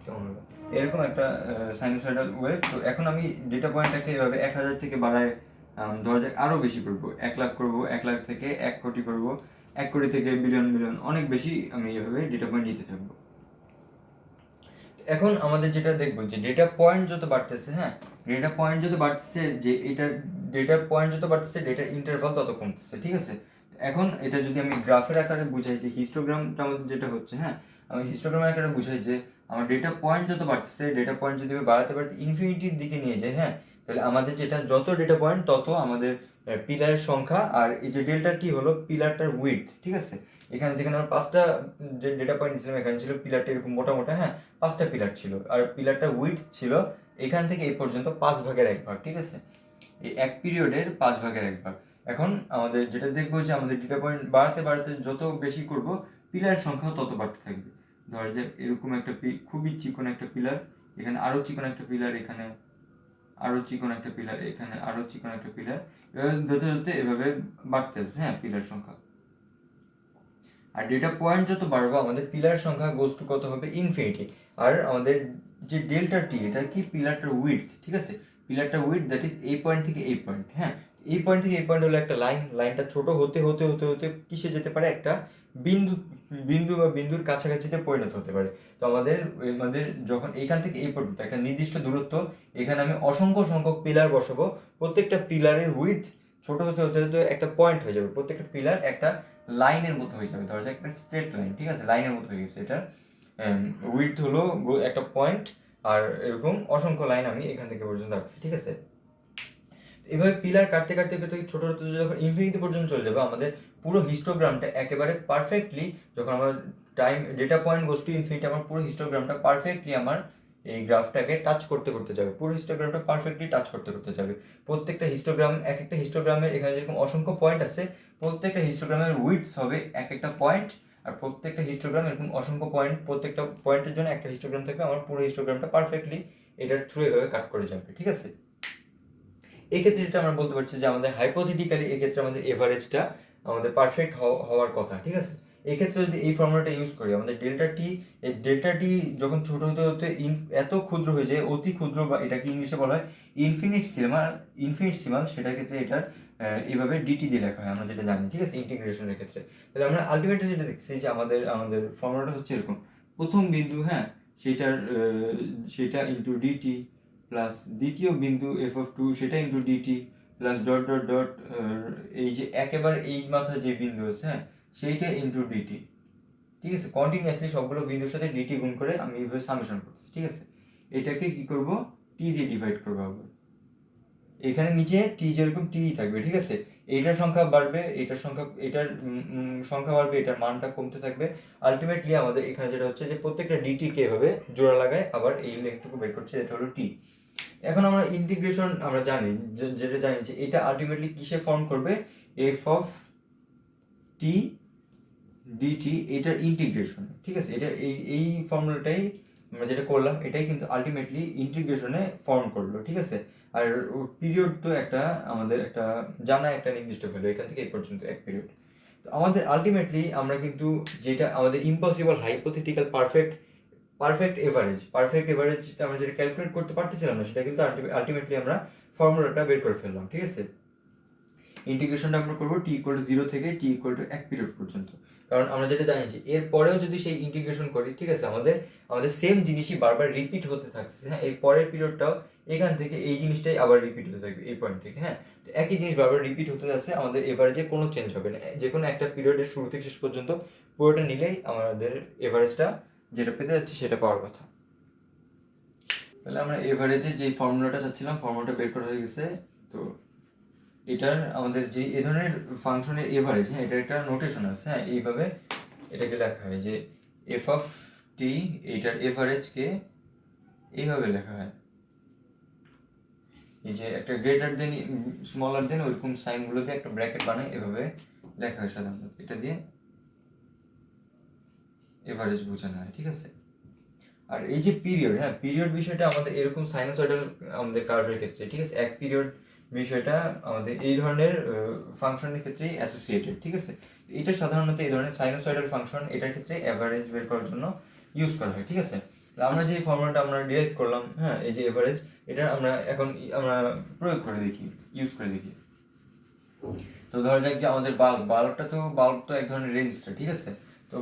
কেমন হলো, এরকম একটা সাইনোসয়েডাল ওয়েভ। তো এখন আমি ডেটা পয়েন্টটাকে এভাবে 1000 থেকে বাড়ায় ধরা যাক আরও বেশি করবো, 1 লাখ করবো, 1 লাখ থেকে 1 কোটি করবো, 1 কোটি থেকে বিলিয়ন বিলিয়ন, অনেক বেশি আমি এভাবে ডেটা পয়েন্ট নিতে থাকবো। এখন আমাদের যেটা দেখবো যে ডেটা পয়েন্ট যত বাড়তেছে, হ্যাঁ, ডেটা পয়েন্ট যত বাড়তেছে, যে এটা ডেটা পয়েন্ট যত বাড়তেছে ডেটার ইন্টারভাল তত কমতেছে, ঠিক আছে। এখন এটা যদি আমি গ্রাফের আকারে বুঝাই, যে হিস্টোগ্রামটা আমাদের যেটা হচ্ছে, হ্যাঁ, আমি হিস্টোগ্রামের আকারে বুঝাই যে আমার ডেটা পয়েন্ট যত বাড়তেছে, ডেটা পয়েন্ট যদি বাড়াতে বাড়াতে ইনফিনিটির দিকে নিয়ে যায়, হ্যাঁ, তাহলে আমাদের যেটা যত ডেটা পয়েন্ট তত আমাদের পিলারের সংখ্যা, আর এই যে ডেল্টা টি হলো পিলারটার উইডথ, ঠিক আছে। এখানে যেখানে আমার 5টা যে ডেটা পয়েন্ট ছিলাম, এখানে ছিল পিলারটা এরকম মোটা মোটা, হ্যাঁ, 5টা পিলার ছিল, আর পিলারটা উইডথ ছিল এখান থেকে এই পর্যন্ত 5 ভাগের 1 ভাগ, ঠিক আছে। এই এক পিরিয়ডের 5 ভাগের 1 ভাগ। এখন আমাদের যেটা দেখবো যে আমাদের ডেটা পয়েন্ট বাড়াতে বাড়াতে যত বেশি করব, পিলার সংখ্যাও তত বাড়তে থাকবে। ধর যে এরকম একটা খুবই চিকন একটা পিলার, এখানে আরো চিকন একটা পিলার, এখানে আরো চিকন একটা পিলার, এখানে আরো চিকন একটা পিলার, এভাবে ধরতে ধরতে এভাবে বাড়তেছে, হ্যাঁ, পিলার সংখ্যা। আর ডেটা পয়েন্ট যত বাড়বো আমাদের পিলার সংখ্যা গোজ টু কত হবে, ইনফিনিটি। আর আমাদের যে ডেল্টা টি, এটা কি পিলারটার উইডথ, ঠিক আছে, পিলারটার উইডথ দ্যাট ইজ এই পয়েন্ট থেকে এই পয়েন্ট, হ্যাঁ, এই পয়েন্ট থেকে এই পয়েন্ট হলো একটা লাইন, লাইনটা ছোট হতে হতে হতে হতে কিসে যেতে পারে, একটা বিন্দু, বিন্দু বা বিন্দুর কাছাকাছিতে পরিণত হতে পারে। তো আমাদের আমাদের যখন এইখান থেকে এই পর্যন্ত একটা নির্দিষ্ট দূরত্ব, এখানে আমি অসংখ্য সংখ্যক পিলার বসাবো, প্রত্যেকটা পিলারের উইডথ ছোট হতে হতে হতে একটা পয়েন্ট হয়ে যাবে, প্রত্যেকটা পিলার একটা লাইনের মতো হয়ে যাবে, ধরা যাক একটা স্ট্রেট লাইন, ঠিক আছে, লাইনের মতো হয়ে গেছে। এটা উইডথ হলো একটা পয়েন্ট, আর এরকম অসংখ্য লাইন আমি এখান থেকে পর্যন্ত রাখছি, ঠিক আছে। এভাবে পিলার কাটতে কাটতে কাটতে ছোট ছোট যখন ইনফিনিটি পর্যন্ত চলে যাবে, আমাদের পুরো হিস্টোগ্রামটা একেবারে পারফেক্টলি, যখন আমার time data point goes to infinity, আমার পুরো হিস্টোগ্রামটা পারফেক্টলি আমার এই গ্রাফটাকে টাচ করতে করতে যাবে, পুরো হিস্টোগ্রামটা পারফেক্টলি টাচ করতে করতে যাবে। প্রত্যেকটা হিস্টোগ্রাম, এক একটা হিস্টোগ্রামের এখানে যেরকম অসংখ্য পয়েন্ট আছে, প্রত্যেকটা হিস্টোগ্রামের উইডথ হবে এক একটা পয়েন্ট, আর প্রত্যেকটা হিস্টোগ্রাম এরকম অসংখ্য পয়েন্ট, প্রত্যেকটা পয়েন্টের জন্য একটা হিস্টোগ্রাম থাকবে, আমার পুরো হিস্টোগ্রামটা পারফেক্টলি এটার থ্রু এভাবে কাট করে যাবে, ঠিক আছে। এক্ষেত্রে যেটা আমরা বলতে পারছি যে আমাদের হাইপোথেটিক্যালি এক্ষেত্রে আমাদের এভারেজটা আমাদের পারফেক্ট হওয়ার কথা, ঠিক আছে। এক্ষেত্রে যদি এই ফর্মুলাটা ইউজ করি, আমাদের ডেল্টা টি, এই ডেল্টা টি যখন ছোট হতে হতে এত ক্ষুদ্র হয়ে যায়, অতি ক্ষুদ্র, বা এটাকে ইংলিশে বলা হয় ইনফিনিটসিমাল, সেটার ক্ষেত্রে এটার এইভাবে ডিটি দিয়ে লেখা হয়, আমরা যেটা জানি, ঠিক আছে, ইন্টিগ্রেশনের ক্ষেত্রে। তাহলে আমরা আলটিমেটলি যেটা দেখছি যে আমাদের ফর্মুলাটা হচ্ছে এরকম, প্রথম বিন্দু, হ্যাঁ, সেটা ইন্টু ডিটি প্লাস দ্বিতীয় বিন্দু f(2) সেটা into DT plus dot dot dot এই যে একেবারে এই মাথায় যে বিন্দু আছে, হ্যাঁ, সেইটা ইন্টু ডিটি, ঠিক আছে। কন্টিনিউয়াসলি সবগুলো বিন্দুর সাথে ডিটি গুণ করে আমি এইভাবে সামেশন করছি, ঠিক আছে। এটাকে কি করব, টি দিয়ে ডিভাইড করবো আবার। এখানে নিচে টি যেরকম টি থাকবে, ঠিক আছে। এইটার সংখ্যা বাড়বে, এটার সংখ্যা বাড়বে, এটার মানটা কমতে থাকবে। আলটিমেটলি আমাদের এখানে যেটা হচ্ছে যে প্রত্যেকটা ডিটি কে এভাবে জোড়া লাগায় আবার এই লেংথটুকু বের করছে, এটা হলো টি। এখন আমরা ইন্টিগ্রেশন আমরা জানি, যেটা জানি যে এটা আলটিমেটলি কিসে ফর্ম করবে, এফ অফ টি ডিটি, এটার ইন্টিগ্রেশন, ঠিক আছে। এটা এই ফর্মুলাটাই আমরা যেটা করলাম, এটাই কিন্তু আলটিমেটলি ইন্টিগ্রেশনে ফর্ম করলো, ঠিক আছে। আর পিরিয়ড তো আমাদের জানা একটা নির্দিষ্ট ভ্যালু, এখান থেকে এই পর্যন্ত এক পিরিয়ড। তো আমাদের আলটিমেটলি আমরা কিন্তু যেটা আমাদের ইম্পসিবল হাইপোথেটিক্যাল পারফেক্ট এভারেজ আমরা যেটা ক্যালকুলেট করতে পারতেছিলাম না, সেটা কিন্তু আলটিমেটলি আমরা ফর্মুলাটা বের করে ফেললাম, ঠিক আছে। ইন্টিগ্রেশনটা আমরা করবো t=0 থেকে t=1 পিরিয়ড পর্যন্ত। কারণ আমরা যেটা জানি যে এর পরেও যদি সেই ইন্টিগ্রেশন করি, ঠিক আছে, আমাদের সেম জিনিসই বারবার রিপিট হতে থাকছে, হ্যাঁ। এই পরের পিরিয়ডটাও এখান থেকে এই জিনিসটাই আবার রিপিট হতে থাকবে এই পয়েন্ট থেকে, হ্যাঁ। তো একই জিনিস বারবার রিপিট হতে যাচ্ছে, আমাদের এভারেজে কোনো চেঞ্জ হবে না। যে কোনো একটা পিরিয়ডের শুরু থেকে শেষ পর্যন্ত পুরোটা নিলেই আমাদের এভারেজটা যেটা পেতে যাচ্ছে সেটা পাওয়ার কথা। তাহলে আমরা এভারেজে যে ফর্মুলাটা চাচ্ছিলাম, ফর্মুলাটা বের করা হয়ে গেছে। তো এটার আমাদের যে এ ধরনের ফাংশনের এভারেজ, হ্যাঁ, এটার একটা নোটেশন আছে, হ্যাঁ। এইভাবে এটাকে লেখা হয় যে এফ অফ টি, এইটার এভারেজকে এইভাবে লেখা হয়, এই যে একটা গ্রেটার দেন স্মলার দেন ওইরকম সাইনগুলো দিয়ে একটা ব্র্যাকেট বানায়, এভাবে লেখা হয় সাধারণত। এটা দিয়ে এভারেজ বোঝানো হয়, ঠিক আছে। আর এই যে পিরিয়ড, হ্যাঁ, পিরিয়ড বিষয়টা আমাদের এরকম সাইনোসয়েডাল আমাদের কার্ভের ক্ষেত্রে, ঠিক আছে, এক পিরিয়ড বিষয়টা আমাদের এই ধরনের ফাংশনের ক্ষেত্রেই অ্যাসোসিয়েটেড, ঠিক আছে। এটা সাধারণত এই ধরনের সাইনোসয়েডাল ফাংশন এটার ক্ষেত্রে অ্যাভারেজ বের করার জন্য ইউজ করা হয়, ঠিক আছে। আমরা যে ফর্মুলাটা আমরা ডিরাইভ করলাম, হ্যাঁ, এই যে এভারেজ, এটা আমরা এখন প্রয়োগ করে দেখি, ইউজ করে দেখি। তো ধরা যাক যে আমাদের বাল্ব তো এক ধরনের রেজিস্টার, ঠিক আছে। তো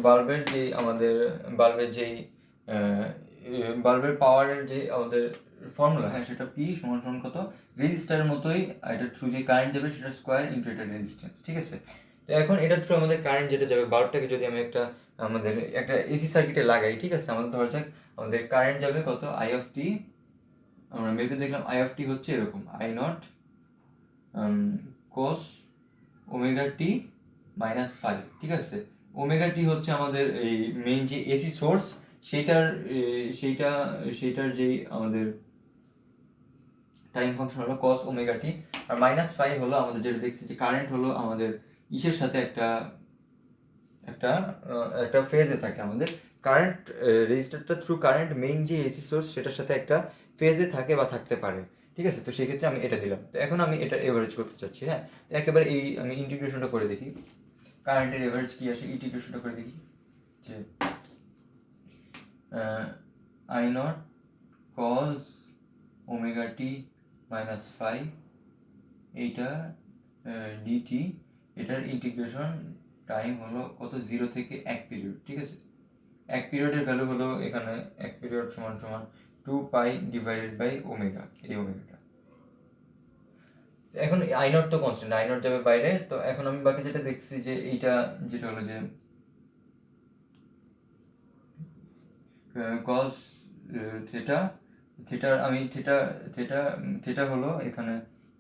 বাল্বের পাওয়ারের যে আমাদের ফর্মুলা, হ্যাঁ, সেটা পি সমান সমান কত, রেজিস্টারের মতোই এটা থ্রু যে কারেন্ট যাবে সেটা স্কোয়ার ইন্টু এটা রেজিস্ট্যান্স, ঠিক আছে। তো এখন এটা থ্রু আমাদের কারেন্ট যেটা যাবে, বাল্বটাকে যদি আমি আমাদের একটা এসি সার্কিটে লাগাই, ঠিক আছে, আমাদের ধরা যাক আমাদের কারেন্ট যাবে কত, আই অফ টি। আমরা মেপে দেখলাম আই অফ টি হচ্ছে এরকম, I not cos omega T minus 5, ঠিক আছে। ওমেগা টি হচ্ছে আমাদের এই মেইন যে এসি সোর্স, সেইটার যেই আমাদের টাইম ফাংশন হলো কস ওমেগা টি, আর -5 হলো আমাদের যেটা দেখছি যে কারেন্ট হলো আমাদের ইসের সাথে একটা ফেজে থাকে আমাদের কারেন্ট, রেজিস্টারটা থ্রু কারেন্ট মেইন যে এসি সোর্স সেটার সাথে একটা ফেজে থাকে বা থাকতে পারে, ঠিক আছে। তো সেক্ষেত্রে আমি এটা দিলাম। তো এখন আমি এটা এভারেজ করতে চাচ্ছি, হ্যাঁ। তো একেবারে আমি ইন্টিগ্রেশনটা করে দেখি, কারেন্টের এভারেজ কি আসে, ইন্টিগ্রেশনটা করে দেখি যে আই নট কজ ওমেগা টি -5 এইটা ডিটি, এটার ইন্টিগ্রেশন টাইম হলো কত, 0 থেকে 1 পিরিয়ড, ঠিক আছে। 1 পিরিয়ডের ভ্যালু হলো এখানে 1 পিরিয়ড সমান 2π ডিভাইডেড বাই ওমেগা, এই ওমেগাটা। এখন আই নট তো কনস্ট্যান্ট, আই নট যাবে বাইরে। তো এখন আমি বাকি যেটা দেখছি যে এইটা যেটা হলো যে কজ থিটার আমি থিটা হলো এখানে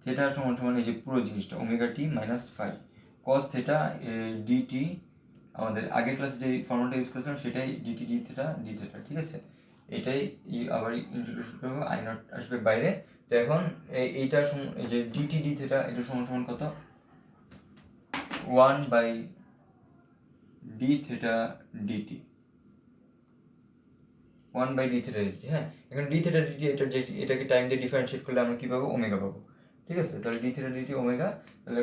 থিটা সমান সমান এই যে পুরো জিনিসটা omega t -5 cause theta DT, আমাদের আগের ক্লাসে যে ফর্মুলাটা ইউজ করেছিলাম সেটাই ডিটি ডি থিটা, ঠিক আছে। এটাই আবার ইন্টিগ্রেশন করবো, আই নট আসবে বাইরে। তো এখন এইটা এই যে ডিটি ডি থিটা এটা সমান সমান কত, 1/d theta DT, 1/d theta DT, হ্যাঁ। এখন ডি থিটা ডিটি এটাকে টাইম দিয়ে ডিফারেন্সিয়েট করলে আমরা কী পাবো, ওমেগা পাবো, ঠিক আছে। তাহলে ডি থিটা ডিটি ওমেগা, তাহলে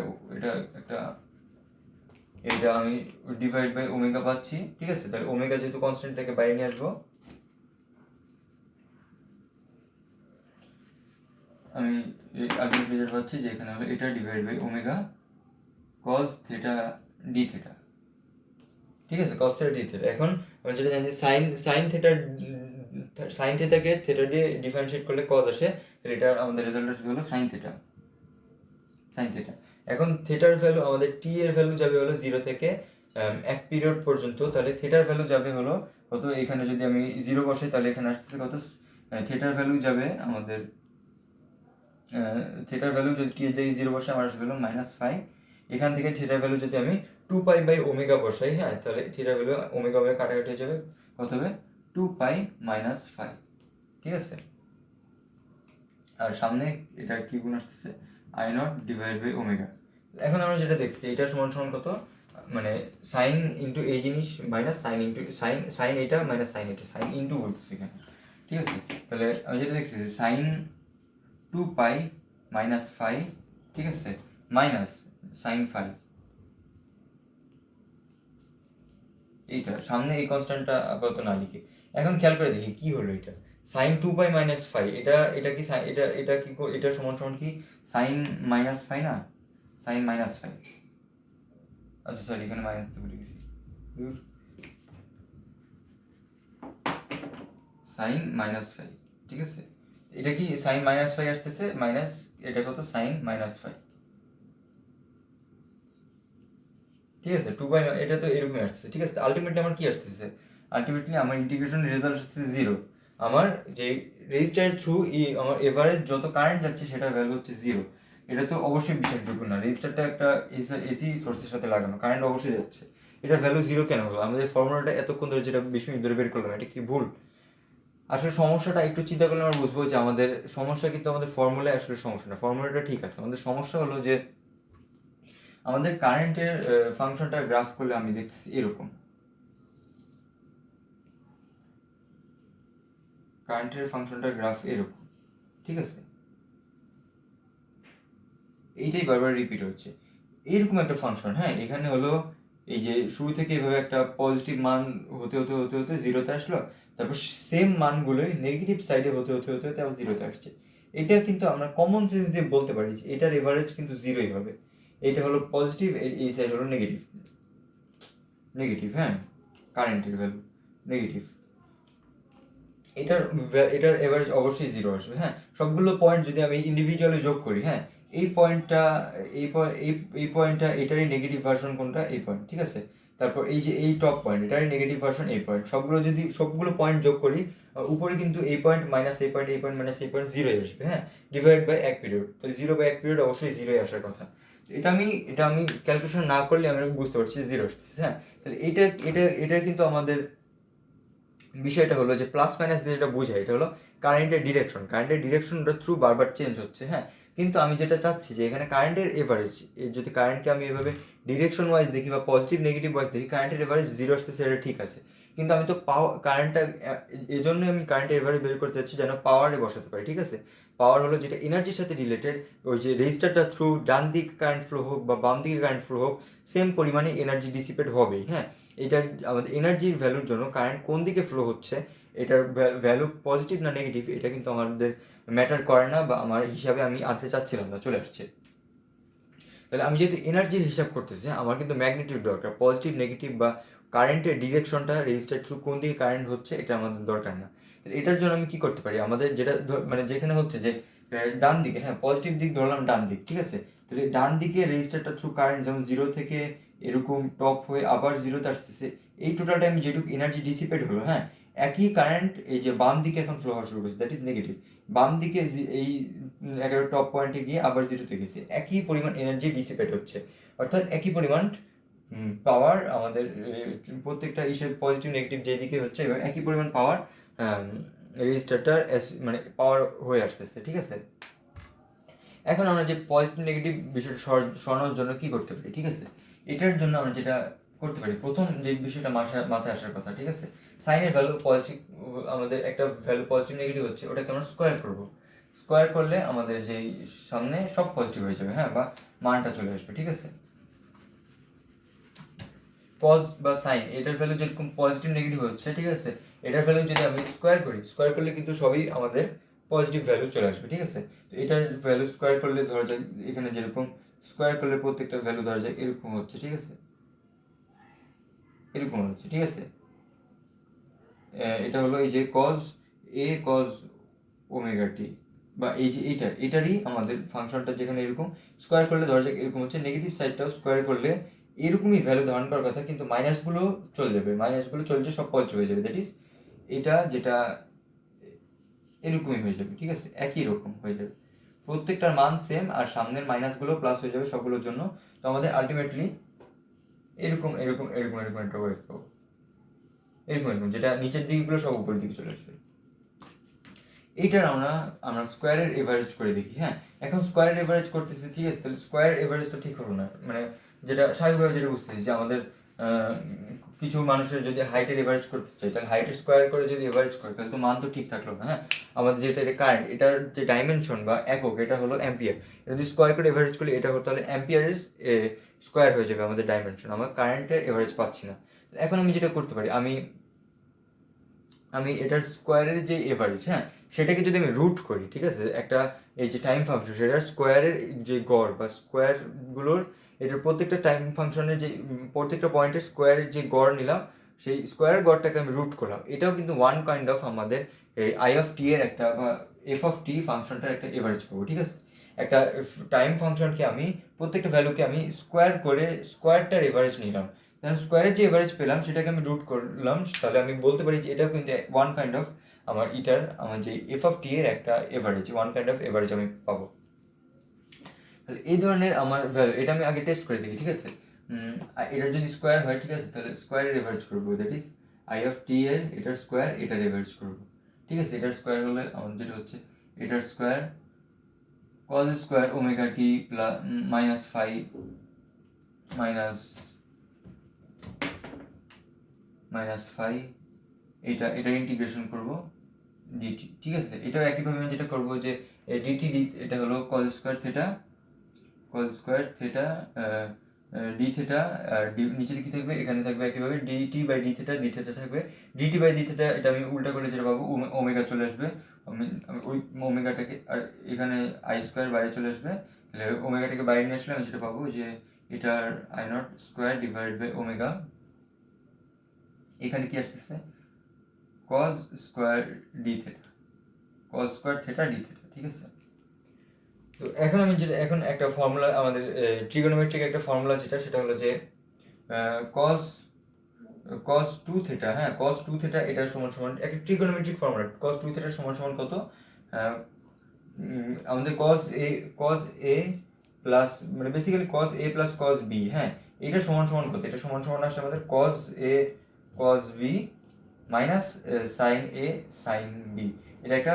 এটা আমি ডিভাইড বাই ওমেগা পাচ্ছি, ঠিক আছে। তাহলে ওমেগা যেহেতু কনস্ট্যান্টটাকে বাইরে নিয়ে আসবো, আমি আলটিমেট রেজাল্ট পাচ্ছি যে এখানে হলো এটা divide by omega cos theta D theta, ঠিক আছে, কজ থিটা ডি থিটা। এখন আমরা যেটা জানি সাইন থিটাকে থিটা দিয়ে ডিফারেন্সিয়েট করলে কজ আসে, তাহলে এটা আমাদের রেজাল্ট আসবে হলো সাইন থিটা। এখন থিটার ভ্যালু আমাদের টি এর ভ্যালু যাবে হলো 0 থেকে 1 পিরিয়ড পর্যন্ত, তাহলে থিটার ভ্যালু যাবে হলো কত, এখানে যদি আমি 0 বসাই তাহলে এখানে আসছে কত, থিটার ভ্যালু যাবে আমাদের থিটার ভ্যালু যদি টি এর জায়গায় 0 বসাই আমার আসবে হলো -5। এখান থেকে থিটার ভ্যালু যদি আমি 2π/ওমেগা বসাই, হ্যাঁ, তাহলে থিটার ভ্যালু ওমেগা কাটাকাটি হয়ে যাবে, কত হবে 2π - 5, ঠিক আছে। আর সামনে এটা কি গুণ আসতেছে, I0 ডিভাইড বাই ওমেগা। এখন আমরা যেটা দেখছি এটা সমান সমান কত, মানে সাইন ইন্টু এই জিনিস মাইনাস সাইন ইন্টু সাইন এটা মাইনাস সাইন এটা, সাইন ইন্টু বলতেছি এখানে, ঠিক আছে। তাহলে আমি যেটা দেখছি যে সাইন 2π - 5, ঠিক আছে, মাইনাস সাইন 5, এইটা সামনে এই কনস্ট্যান্টটা আপাতত না লিখে এখন খেয়াল করে দেখি কি হলো এটা, সাইন 2π - 5, এটা কি এটা কি এটা সমান সমান কি সাইন -5 না, সাইন -5, আচ্ছা সরি এখানে মাইনাস তো ভুলে গেছি, সাইন -5, ঠিক আছে। এটা কি সাইন -5 আসতেছে, মাইনাস এটা কত সাইন -5, ঠিক আছে। 2π এটা তো এরকমই আসতেছে, ঠিক আছে। আলটিমেটলি আমার কি আসতেছে, আলটিমেটলি আমার ইন্টিগ্রেশন রেজাল্ট আসতেছে 0। আমার যে রেজিস্টারের থ্রু আমার এভারেজ যত কারেন্ট যাচ্ছে সেটার ভ্যালু হচ্ছে 0। এটা তো অবশ্যই বিশ্বাসযোগ্য না, রেজিস্টারটা একটা এসি সোর্সের সাথে লাগানো, কারেন্ট অবশ্যই যাচ্ছে, এটার ভ্যালু 0 কেন হলো? আমাদের ফর্মুলাটা এতক্ষণ ধরে যেটা 20 মিনিট ধরে বের করলাম এটা কি ভুল? আসলে সমস্যাটা একটু চিন্তা করলে আমরা বুঝবো যে আমাদের সমস্যা কিন্তু আমাদের ফর্মুলায় আসলে সমস্যা না, ফর্মুলাটা ঠিক আছে, আমাদের সমস্যা হলো যে আমাদের কারেন্টের ফাংশনটা গ্রাফ করলে আমি দেখছি এরকম, কারেন্টের ফাংশনটা গ্রাফ এরকম, ঠিক আছে, এইটাই বারবার রিপিট হচ্ছে, এরকম একটা ফাংশন, হ্যাঁ। এখানে হলো এই যে শুরু থেকে এভাবে একটা পজিটিভ মান হতে হতে হতে হতে 0-তে আসলো, তারপর সেম মানগুলোই নেগেটিভ সাইডে হতে হতে হতে হতে আবার 0-তে আসছে। এটা কিন্তু আমরা কমন সেন্স দিয়ে বলতে পারি যে এটার এভারেজ কিন্তু 0-ই হবে। এটা হলো পজিটিভ, এই সাইড হলো নেগেটিভ, হ্যাঁ, কারেন্টের ভ্যালু নেগেটিভ, এটার এভারেজ অবশ্যই 0 আসবে, হ্যাঁ। সবগুলো পয়েন্ট যদি আমি ইন্ডিভিজুয়ালি যোগ করি, হ্যাঁ, এই পয়েন্টটা এই পয়েন্টটা এটারই নেগেটিভ ভার্সন কোনটা, এই পয়েন্ট, ঠিক আছে। তারপর এই যে এই টপ পয়েন্ট এটারই নেগেটিভ ভার্সন এই পয়েন্ট, সবগুলো পয়েন্ট যোগ করি, উপরে কিন্তু এই পয়েন্ট মাইনাস এই পয়েন্ট মাইনাস এই পয়েন্ট 0 আসবে, হ্যাঁ, ডিভাইড বাই 1 পিরিয়ড, তো 0/1 পিরিয়ড অবশ্যই 0 আসার কথা। এটা আমি ক্যালকুলেশন না করলে আমি বুঝতে পারছি 0 আসছে, হ্যাঁ। তাহলে এটা কিন্তু আমাদের বিষয়টা হলো যে প্লাস মাইনাস দিয়ে যেটা বোঝায় এটা হলো কারেন্টের ডিরেকশনটা থ্রু বারবার চেঞ্জ হচ্ছে, হ্যাঁ। কিন্তু আমি যেটা চাচ্ছি যে এখানে কারেন্টের এভারেজ, যদি কারেন্টকে আমি এভাবে ডিরেকশন ওয়াইজ দেখি বা পজিটিভ নেগেটিভ ওয়াইজ দেখি, কারেন্টের এভারেজ 0 আসতেছে, এটা ঠিক আছে। কিন্তু আমি তো কারেন্টটা এই জন্যই আমি কারেন্টের এভারেজ বের করতে চাচ্ছি যেন পাওয়ারে বসাতে পারি, ঠিক আছে। পাওয়ার হলো যেটা এনার্জির সাথে রিলেটেড, ওই যে রেজিস্টারটা থ্রু ডান দিকে কারেন্ট ফ্লো হোক বা বাম দিকে কারেন্ট ফ্লো হোক, সেম পরিমাণে এনার্জি ডিসিপেট হবেই, হ্যাঁ। এটা আমাদের এনার্জির ভ্যালুর জন্য কারেন্ট কোন দিকে ফ্লো হচ্ছে, এটার ভ্যালু পজিটিভ না নেগেটিভ এটা কিন্তু আমাদের ম্যাটার করে না, বা আমার হিসাবে আমি আনতে চাচ্ছিলাম না, চলে আসছে। তাহলে আমি যেহেতু এনার্জির হিসাব করতেছি, আমার কিন্তু ম্যাগনিটিউড দরকার, পজিটিভ নেগেটিভ বা কারেন্টের ডিরেকশনটা রেজিস্টার থ্রু কোন দিকে কারেন্ট হচ্ছে এটা আমাদের দরকার না। তাহলে এটার জন্য আমি কি করতে পারি, আমাদের যেটা মানে যেখানে হচ্ছে যে ডান দিকে, হ্যাঁ, পজিটিভ দিক ধরলাম ডান দিক, ঠিক আছে। তাহলে ডান দিকে রেজিস্টারটা থ্রু কারেন্ট যেমন 0 থেকে এরকম টপ হয়ে আবার 0-তে আসতেছে, এই টোটাল টাইম যেটুকু এনার্জি ডিসিপেট হলো, হ্যাঁ, একই কারেন্ট এই যে বাম দিকে এখন ফ্লো হওয়া শুরু করছে, দ্যাট ইজ নেগেটিভ। বাম দিকে এই 11 টপ পয়েন্টে গিয়ে আবার 0-তে গেছে, একই পরিমাণ এনার্জি ডিসিপেট হচ্ছে, অর্থাৎ একই পরিমাণ পাওয়ার আমাদের প্রত্যেকটা হিসেবে পজিটিভ নেগেটিভ যেদিকে হচ্ছে এবং একই পরিমাণ পাওয়ার রেজিস্টারটার মানে পাওয়ার হয়ে আসতেছে, ঠিক আছে। এখন আমরা যে পজিটিভ নেগেটিভ বিষয়টা সরানোর জন্য কি করতে পারি, ঠিক আছে। এটার জন্য আমরা যেটা করতে পারি, প্রথম যে বিষয়টা মাথায় আসার কথা, ঠিক আছে, সাইনের ভ্যালু পজিটিভ, আমাদের একটা ভ্যালু পজিটিভ নেগেটিভ হচ্ছে, ওটাকে আমরা স্কোয়ার করবো। স্কোয়ার করলে আমাদের যেই সামনে সব পজিটিভ হয়ে যাবে, হ্যাঁ, বা মানটা চলে আসবে, ঠিক আছে। কজ বা সাইন এটার ভ্যালু যেরকম পজিটিভ নেগেটিভ হচ্ছে, ঠিক আছে, এটার ভ্যালু যদি আমি স্কোয়ার করলে কিন্তু সবই আমাদের পজিটিভ ভ্যালু চলে আসবে, ঠিক আছে। তো এটার ভ্যালু স্কোয়ার করলে ধরা যাক এখানে যেরকম স্কোয়ার করলে প্রত্যেকটা ভ্যালু ধরা যাক এরকম হচ্ছে, ঠিক আছে, এরকম হচ্ছে, ঠিক আছে। এটা হলো এই যে কজ এ কজ ওমেগা টি, বা এই যে এটারই আমাদের ফাংশনটা যেখানে এরকম স্কোয়ার করলে ধরা যাক এরকম হচ্ছে, নেগেটিভ সাইডটাও স্কোয়ার করলে এরকমই ভ্যালু ধারণ করার কথা, কিন্তু মাইনাসগুলো চলে যাবে, মাইনাসগুলো চলে সব পজিটিভ হয়ে যাবে, দ্যাট ইজ এটা যেটা এরকমই হয়ে যাবে, ঠিক আছে, একই রকম হয়ে যাবে, প্রত্যেকটার মান সেম, আর সামনের মাইনাসগুলো প্লাস হয়ে যাবে সবগুলোর জন্য। তো আমাদের আলটিমেটলি এরকম এরকম এরকম এরকম একটা ওয়েভ পাবো, এরকম এরকম, যেটা নিচের দিকগুলো সব উপরের দিকে চলে আসবে। এইটার আমরা স্কোয়ারের এভারেজ করে দেখি। হ্যাঁ, এখন স্কোয়ারের এভারেজ করতেছি, ঠিক আছে, তাহলে স্কোয়ার এভারেজ তো ঠিক হলো না, মানে যেটা স্বাভাবিকভাবে যেটা বুঝতেছি যে আমাদের কিছু মানুষের যদি হাইটের এভারেজ করতে চাই, তাহলে হাইটের স্কোয়ার করে যদি এভারেজ করে তাহলে তো মান তো ঠিক থাকলো না। হ্যাঁ, আমাদের যেটা এটা কারেন্ট, এটার যে ডাইমেনশন বা একক, এটা হলো অ্যাম্পিয়ার, এটা যদি স্কোয়ার করে এভারেজ করি এটা হতো তাহলে অ্যাম্পিয়ারের স্কোয়ার হয়ে যাবে আমাদের ডাইমেনশন, আমার কারেন্টের এভারেজ পাচ্ছি না। এখন আমি যেটা করতে পারি, আমি এটার স্কোয়ারের যে এভারেজ, হ্যাঁ, সেটাকে যদি আমি রুট করি, ঠিক আছে, একটা এই যে টাইম ফাংশন সেটার স্কোয়ারের যে গড় বা স্কোয়ারগুলোর, এটার প্রত্যেকটা টাইম ফাংশনের যে প্রত্যেকটা পয়েন্টের স্কোয়ারের যে গড় নিলাম, সেই স্কোয়ার গড়টাকে আমি রুট করলাম, এটাও কিন্তু ওয়ান কাইন্ড অফ আমাদের এই আই অফ টি এর একটা বা এফ অফ টি ফাংশনটার একটা এভারেজ পাবো, ঠিক আছে। একটা টাইম ফাংশনকে আমি প্রত্যেকটা ভ্যালুকে আমি স্কোয়ার করে স্কোয়ারটার এভারেজ নিলাম, তাহলে স্কোয়ারের যে এভারেজ পেলাম সেটাকে আমি রুট করলাম, তাহলে আমি বলতে পারি যে এটাও কিন্তু ওয়ান কাইন্ড অফ আমার যে এফ অফ টি এর একটা average, one kind of average আমি পাবো। তাহলে এই ধরনের আমার ভ্যালু, এটা আমি আগে টেস্ট করে দেখি, ঠিক আছে। এটা যদি স্কোয়ার হয়, ঠিক আছে, তাহলে স্কোয়ারের এভারেজ করবো, দ্যাট ইজ আই অফ টি এর এটার স্কোয়ার এটার এভারেজ করবো, ঠিক আছে। এটার স্কোয়ার হলে আমার যেটা হচ্ছে এটার স্কোয়ার কজ স্কোয়ার ওমেগা টি প্লাস মাইনাস ফাইভ মাইনাস এটা ইন্টিগ্রেশন করব ডিটি, ঠিক আছে। এটাও একইভাবে আমি যেটা করবো যে ডিটি এটা হলো cos square theta D theta, আর নিচে কি থাকবে, এখানে থাকবে একইভাবে ডিটি বাই ডি থেটা থাকবে, ডিটি বাই ডি থেটা, এটা আমি উল্টা করলে যেটা পাবো ওমেগা চলে আসবে, আমি ওই ওমেগাটাকে, আর এখানে আই স্কোয়ার বাইরে চলে আসবে, তাহলে ওমেগাটাকে বাইরে নিয়ে আসলে আমি যেটা পাবো যে এটার I not square divide by omega, এখানে কি আসতেছে cos square D theta, cos square theta D theta, ঠিক আছে। তো এখন আমি যেটা এখন একটা ফর্মুলা, আমাদের ট্রিগোনোমেট্রিক একটা ফর্মুলা যেটা, সেটা হলো যে কজ কজ টু থেটা, হ্যাঁ, কজ টু থেটা এটা সমান সমান একটা trigonometric formula, cos two theta সমান সমান কত, আমাদের কজ এ প্লাস, মানে basically cos A plus cos B, হ্যাঁ, এটা সমান সমান কত, এটা সমান সমান আসছে আমাদের cos A cos B minus sine A sine B, এটা একটা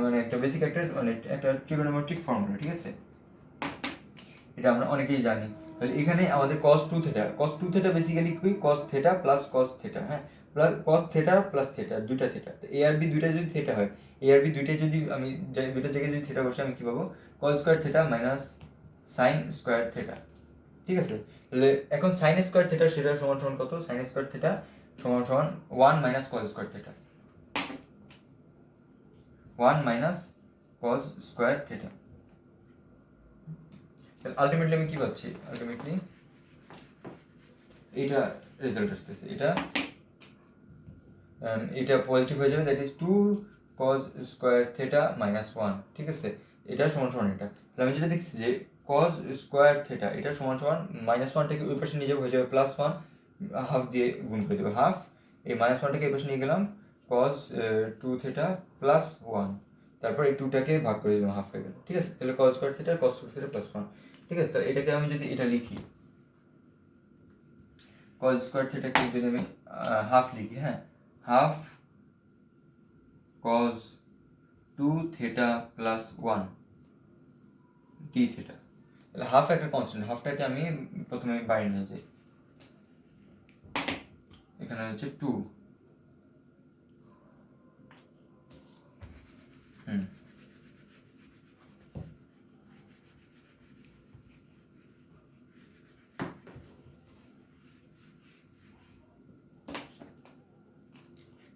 মানে একটা বেসিক একটা মানে একটা ট্রিগোনোমেট্রিক ফর্মুলা, ঠিক আছে, এটা আমরা অনেকেই জানি। তাহলে এখানে আমাদের cos 2 থেটা বেসিক্যালি কি cos theta plus cos theta, হ্যাঁ, plus cos theta plus theta, দুইটা থেটা, তো এ আর বি দুইটা যদি থেটা হয়, এ আর বি দুইটাই যদি আমি দুইটার জায়গায় যদি থেটা বসে আমি কি পাবো, cos square theta minus sine square theta, ঠিক আছে। তাহলে এখন সাইন স্কোয়ার থেটা সেটা সমান সমান কত, সাইন স্কোয়ার থেটা সমান সমান 1 minus cos square theta, 1 minus cos square theta. Ultimately আমি কি পাচ্ছি, আলটিমেটলি এটা রেজাল্ট আসতেছে, এটা পজিটিভ হয়ে যাবে, that is 2 cos square theta minus 1, ঠিক আছে, এটা সমান সমান এটা। তাহলে আমি যেটা দেখছি যে cos স্কোয়ার থেটা এটা সমান সমান মাইনাস 1টাকে ওই পাশে নিয়ে যাবো, হয়ে যাবে প্লাস 1, হাফ দিয়ে গুণ করে দেবো, হাফ, এই মাইনাস 1টাকে এই পাশে নিয়ে গেলাম, cos 2 থেটা প্লাস 1, তারপর এই 2টাকে ভাগ করে দিলাম, হাফ হয়ে গেল, ঠিক আছে। তাহলে cos square theta cos square theta plus 1, ঠিক আছে। তাহলে এটাকে আমি যদি এটা লিখি, cos স্কোয়ার থেটাকে যদি আমি হাফ লিখি, হ্যাঁ, half cos 2 theta plus 1 D theta, তাহলে হাফ একটা কনস্ট্যান্ট, হাফটাকে আমি প্রথমে বাইরে নিয়ে যাই, এখানে হচ্ছে 2,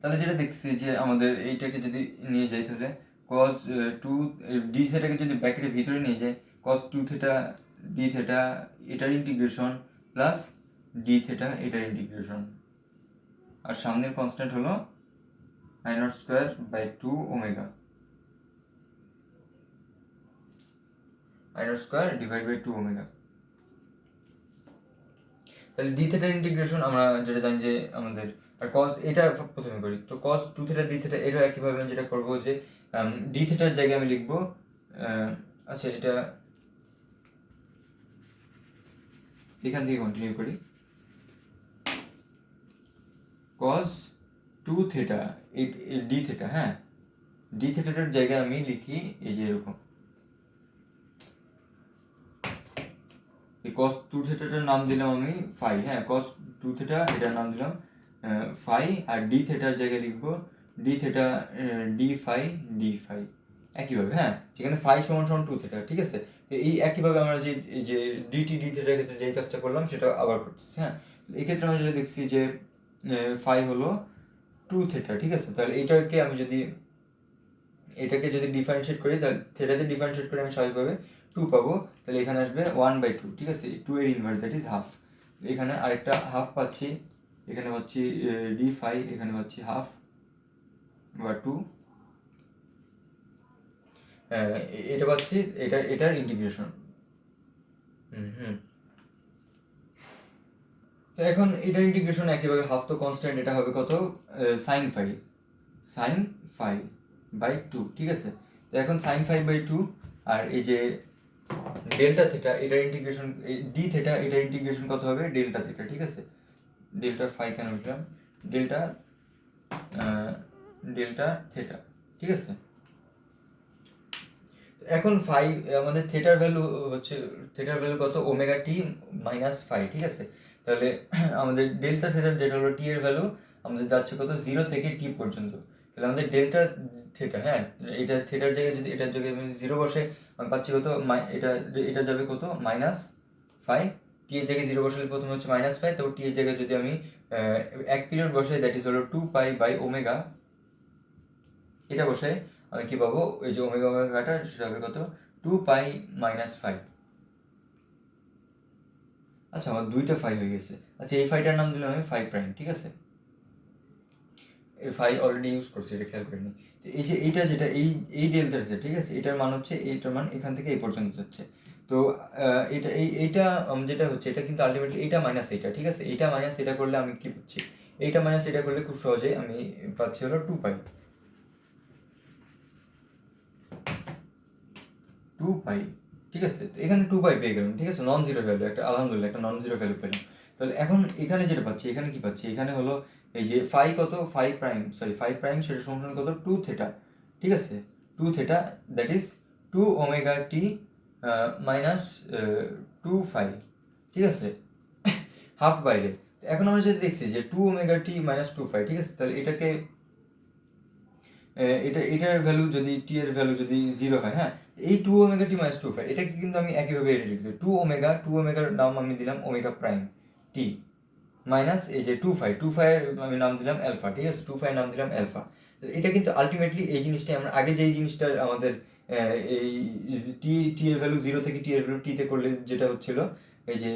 তাহলে যেটা দেখছি যে আমাদের এইটাকে যদি নিয়ে যাই, তাহলে কজ টু ডি থেটাকে যদি ব্র্যাকেটের ভিতরে নিয়ে যায়, cos two theta D theta এটার ইন্টিগ্রেশন প্লাস ডি থেটা এটার ইন্টিগ্রেশন, আর সামনের কনস্ট্যান্ট হলো I not square by two omega, I not square divide by two omega. তাহলে ডি থেটার ইন্টিগ্রেশন আমরা যেটা জানি যে আমাদের, আর কজ এটা প্রথমে করি, তো cos two theta D theta এটাও একইভাবে আমি যেটা করবো যে ডি থেটার জায়গায় আমি লিখবো, আচ্ছা এটা এখান থেকে কন্টিনিউ করি, cos two theta D theta, হ্যাঁ ডি থেটাটার জায়গায় আমি লিখি এই যে এরকম, এই কস টু থেটাটার নাম দিলাম আমি ফাই, হ্যাঁ কস টু থেটা এটার নাম দিলাম ফাই, আর ডি থেটার জায়গায় লিখবো D theta D phi, D phi একইভাবে, হ্যাঁ যেখানে ফাই সমান সমান টু থেটা, ঠিক আছে। এই একইভাবে আমরা যে এই যে ডিটি ডি থেটার ক্ষেত্রে যেই কাজটা করলাম সেটা আবার করতেছি, হ্যাঁ এক্ষেত্রে আমরা যেটা দেখছি যে ফাই হলো টু থেটা, ঠিক আছে। তাহলে এটাকে আমি যদি ডিফারেন্সিয়েট করি, তাহলে থেটাতে ডিফারেন্সিয়েট করে আমি স্বাভাবিকভাবে টু পাবো, তাহলে এখানে আসবে ওয়ান বাই টু, ঠিক আছে, টু এর ইনভার্স দ্যাট ইজ হাফ, এখানে আরেকটা হাফ পাচ্ছি, এখানে পাচ্ছি ডি ফাই, এখানে পাচ্ছি হাফ বা টু, এটা পাচ্ছি এটার ইন্টিগ্রেশন। তো এখন এটার ইন্টিগ্রেশন একইভাবে হাফ তো কনস্ট্যান্ট, এটা হবে কত সাইন ফাই বাই টু, ঠিক আছে। তো এখন সাইন ফাই বাই টু, আর এই যে ডেল্টা থেটা এটার ইন্টিগ্রেশন, ডি থেটা এটার ইন্টিগ্রেশন কত হবে ডেল্টা থেটা, ঠিক আছে। ডেল্টা ফাই কেন লিখলাম, ডেল্টা থেটা, ঠিক আছে। এখন ফাই আমাদের থেটার ভ্যালু হচ্ছে, থেটার ভ্যালু কত ওমেগা টি মাইনাস ফাই, ঠিক আছে। তাহলে আমাদের ডেল্টা থেটার যেটা হলো টি এর ভ্যালু আমাদের যাচ্ছে কত জিরো থেকে টি পর্যন্ত, তাহলে আমাদের ডেল্টা থেটা, হ্যাঁ এটা থেটার জায়গায় যদি এটার জায়গায় আমি জিরো বসে আমি পাচ্ছি কত এটা যাবে কত মাইনাস ফাই, টি এর জায়গায় জিরো বসালে প্রথমে হচ্ছে মাইনাস ফাই, তো টি এর জায়গায় যদি আমি এক পিরিয়ড বসাই দ্যাট ইজ হলো টু পাই বাই ওমেগা, এটা বসাই আমি কি পাবো, এই যে ওমেগা ওমেগাটা সেটা হবে কত টু পাই মাইনাস ফাইভ। আচ্ছা আমার দুইটা ফাই হয়ে গেছে, আচ্ছা এই ফাইটার নাম দিলাম আমি ফাই প্রাইম, ঠিক আছে। এই ফাই অলরেডি ইউজ করছি, এটা খেয়াল করিনি। তো এই যে এইটা যেটা এই ডেল্টা আছে, ঠিক আছে, এটার মান হচ্ছে, এইটার মান এখান থেকে এই পর্যন্ত যাচ্ছে, তো এইটা যেটা হচ্ছে এটা কিন্তু আলটিমেটলি এইটা মাইনাস এইটা, ঠিক আছে, এইটা মাইনাস এটা করলে আমি কি পাচ্ছি, এইটা মাইনাস এটা করলে খুব সহজে আমি পাচ্ছি হলো টু পাই, ঠিক আছে। তো এখানে টু পাই পেয়ে গেলাম, ঠিক আছে, নন জিরো ভ্যালু একটা, আলহামদুলিল্লাহ একটা নন জিরো ভ্যালু পেলাম। তাহলে এখন এখানে যেটা পাচ্ছি, এখানে কি পাচ্ছি, এখানে হলো এই যে ফাই কত ফাই প্রাইম সেটা সমান কত টু থেটা, ঠিক আছে, two theta that is two omega T minus two phi, ঠিক আছে, হাফ বাইরে। এখন আমরা যেটা দেখছি যে two omega T minus two phi, ঠিক আছে, তাহলে এটাকে এটার ভ্যালু যদি টি এর ভ্যালু যদি জিরো হয়, হ্যাঁ এই two omega T minus two phi এটাকে কিন্তু আমি একইভাবে এটা লিখতে টু ওমেগার নাম আমি দিলাম ওমেগা প্রাইম টি মাইনাস এই যে টু ফাই আমি নাম দিলাম অ্যালফা, ঠিক আছে, টু ফাই নাম দিলাম অ্যালফা। এটা কিন্তু আলটিমেটলি এই জিনিসটাই আমরা আগে যেই জিনিসটা আমাদের এই টি এর ভ্যালু জিরো থেকে টি এর ভ্যালু টিতে করলে যেটা হচ্ছিল এই যে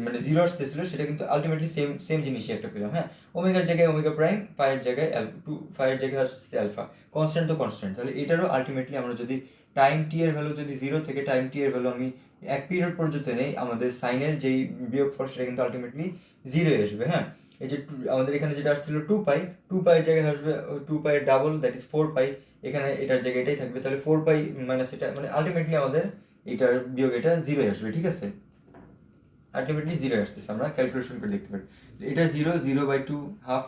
মানে জিরো আসতেছিল, সেটা কিন্তু আলটিমেটলি সেম জিনিসই একটা পেলাম, হ্যাঁ ওমেগার জায়গায় ওমেগা প্রাইম, ফাইয়ের জায়গায় টু ফাইয়ের জায়গায় আসছে অ্যালফা, কনস্ট্যান্ট তো কনস্ট্যান্ট। তাহলে এটারও আলটিমেটলি আমরা যদি টাইম টি এর ভ্যালু যদি জিরো থেকে টাইম টি এর ভ্যালু আমি এক পিরিয়ড পর্যন্ত নেই, আমাদের সাইনের যেই বিয়োগফল সেটা কিন্তু আলটিমেটলি জিরো আসবে, হ্যাঁ এই যে আমাদের এখানে যেটা আসছিল টু পাইয়ের জায়গায় আসবে টু পাইয়ের double that is four pi, এখানে এটার জায়গায় এটাই থাকবে, তাহলে ফোর পাই মাইনাস এটা মানে আলটিমেটলি আমাদের এটার বিয়োগ এটা জিরো আসবে, ঠিক আছে, আলটিমেটলি জিরো আসতেছে, আমরা ক্যালকুলেশন করে দেখতে পারি এটা zero by two half,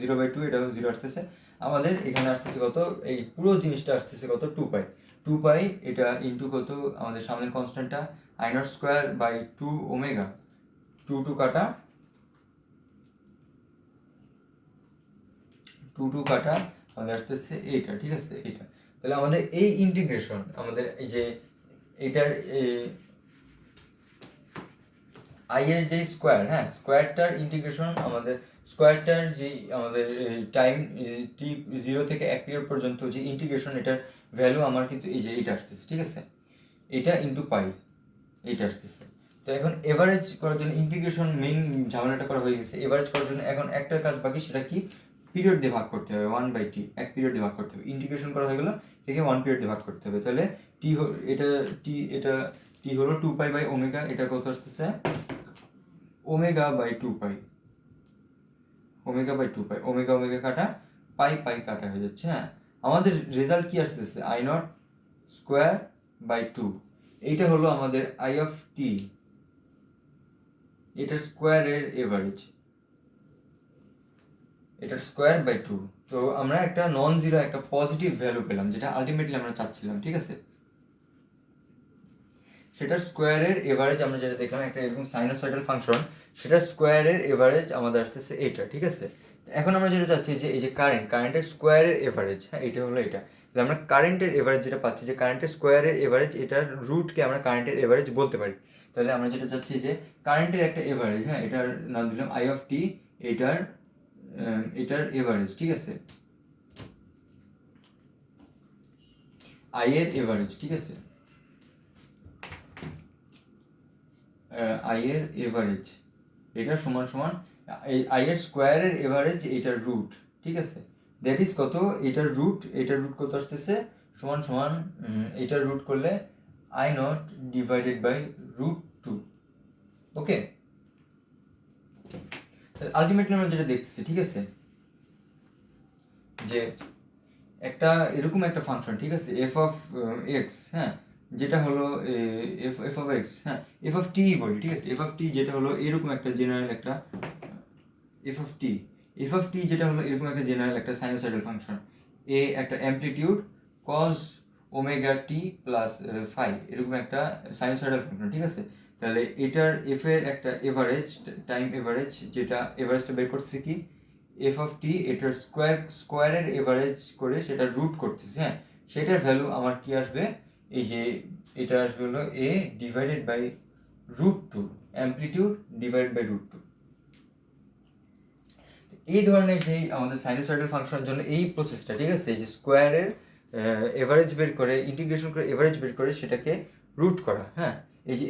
zero by two এটা জিরো আসতেছে, আমাদের এখানে আসতেছে কত এই পুরো জিনিসটা আসতেছে কত টু পাই এটা ইন্টু কত আমাদের সামনের কনস্ট্যান্টটা I not square by two omega, two কাটা আমাদের আসতেছে এইটা, ঠিক আছে এইটা। তাহলে আমাদের এই ইন্টিগ্রেশন আমাদের এই যে এইটার আই এর যে স্কোয়ার, হ্যাঁ স্কোয়ারটার ইন্টিগ্রেশন আমাদের স্কোয়ারটার যে আমাদের টাইম টি 0 থেকে 1 পিরিয়ড পর্যন্ত যে ইন্টিগ্রেশন, এটার ভ্যালু আমার কিন্তু এই যে এইটা আসতেছে, ঠিক আছে, এটা ইন্টু পাই এইটা আসতেছে। তো এখন এভারেজ করার জন্য ইন্টিগ্রেশন মেইন ঝামেলাটা করা হয়ে গেছে। এভারেজ করার জন্য এখন একটা কাজ বাকি, সেটা কি, পিরিয়ড দিয়ে ভাগ করতে হবে। 1/t, 1 পিরিয়ড দিয়ে ভাগ করতে হবে। ইন্টিগ্রেশন করা হয়ে গেল, এটাকে 1 পিরিয়ড দিয়ে ভাগ করতে হবে। তাহলে টি হলো 2π/ওমেগা, এটা কত আসতেছে, ওমেগা/2π, ওমেগা/2π, ওমেগা ওমেগা কাটা, পাই পাই কাটা হয়ে যাচ্ছে। হ্যাঁ, আমাদের রেজাল্ট কি আসতেছে, I0² 2। এইটা হলো আমাদের আই অফ টি, এটার স্কোয়ারের এভারেজ, এটার স্কোয়ার/2। তো আমরা একটা নন জিরো, একটা পজিটিভ ভ্যালু পেলাম, যেটা আলটিমেটলি আমরা চাচ্ছিলাম, ঠিক আছে। সেটার স্কোয়ারের এভারেজ আমরা যেটা দেখলাম, একটা এরকম সাইনোসয়েডাল ফাংশন, সেটার স্কোয়ারের এভারেজ আমাদের আসতেছে এইটা, ঠিক আছে। এখন আমরা যেটা চাচ্ছি যে এই যে কারেন্টের স্কোয়ারের এভারেজ, হ্যাঁ, এটা হলো এটা। তাহলে আমরা কারেন্টের এভারেজ যেটা পাচ্ছি, যে কারেন্টের স্কোয়ারের এভারেজ, এটার রুটকে আমরা কারেন্টের এভারেজ বলতে পারি। তাহলে আমরা যেটা চাচ্ছি যে কারেন্টের একটা এভারেজ, হ্যাঁ, এটার নাম দিলাম আই অফ টি, এটার এভারেজ, ঠিক আছে, আই এর এভারেজ, ঠিক আছে, আই এর এভারেজ, এটা সমান সমান আই এর স্কোয়ারের এভারেজ, এটার রুট, ঠিক আছে। দ্যাট ইজ কত, এটার রুট কত আসতেছে, সমান সমান এটার রুট করলে I0/√2। ওকে, আলটিমেটলি আমরা যেটা দেখতেছি, ঠিক আছে, যে একটা এরকম একটা ফাংশন, ঠিক আছে, এফ অফ এক্স, হ্যাঁ, যেটা হলো এফ অফ এক্স, হ্যাঁ, এফ অফ টি বলি, ঠিক আছে, এফ অফ টি যেটা হলো এরকম একটা জেনারেল একটা এফ অফ টি যেটা হলো এরকম একটা জেনারেল একটা সাইনোসয়েডাল ফাংশন, এ একটা অ্যামপ্লিটিউড কজ ওমেগা টি প্লাস ফাই, এরকম একটা সাইনোসয়েডাল ফাংশন, ঠিক আছে। তাহলে এটার এফ এর একটা এভারেজ, টাইম এভারেজ, যেটা এভারেজটা বের করছে কি, এফ অফ টি, এটার স্কোয়ারের এভারেজ করে সেটা রুট করতেছে, হ্যাঁ, সেটার ভ্যালু আমার কি আসবে, এই যে এটা আসবে হলো A/√2, অ্যামপ্লিটিউড /√2। এই ধরনের যেই আমাদের সাইনোসয়েডাল ফাংশনের জন্য এই প্রসেসটা, ঠিক আছে, এই যে স্কোয়ারের এভারেজ বের করে, ইন্টিগ্রেশন করে এভারেজ বের করে সেটাকে রুট করা, হ্যাঁ, এই যে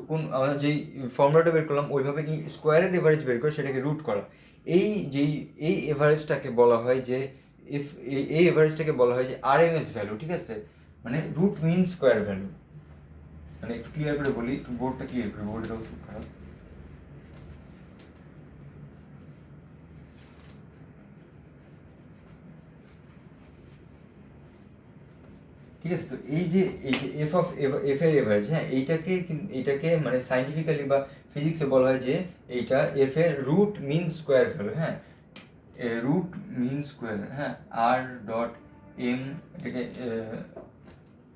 কোন আমরা যেই ফর্মুলাটা বের করলাম, ওইভাবে স্কোয়ারের এভারেজ বের করে সেটাকে রুট করা, এই এভারেজটাকে বলা হয় যে এই এভারেজটাকে বলা হয় যে আরএমএস ভ্যালু, ঠিক আছে, মানে রুট মিন স্কোয়ার ভ্যালু। মানে একটু ক্লিয়ার করে বলি, একটু বোর্ডটা ক্লিয়ার করে, বোর্ডটা খুব খারাপ। ঠিক আছে, তো এই যে এফ এর এভারেজ, হ্যাঁ, এইটাকে মানে সাইন্টিফিক্যালি বা ফিজিক্সে বলা হয় যে এইটা এফ এর রুট মিন স্কোয়ার ভ্যালু, হ্যাঁ, রুট মিন স্কোয়ার, হ্যাঁ, R.M, এটাকে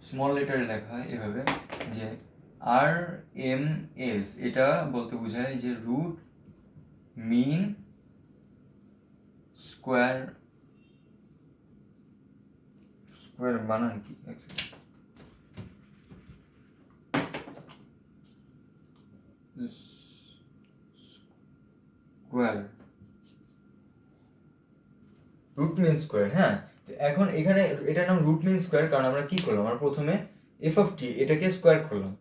স্মল লেটারে লেখা হয় এভাবে, যে RMS, এটা বলতে বোঝায় যে রুট মিন স্কোয়ার বানান কি, স্কোয়ার, রুট মিন স্কোয়ার, হ্যাঁ। এখন এখানে এটার নাম রুট মিন স্কোয়ার, কারণ আমরা কি করলাম, আমরা প্রথমে এফ অফ টি এটাকে স্কোয়ার করলাম,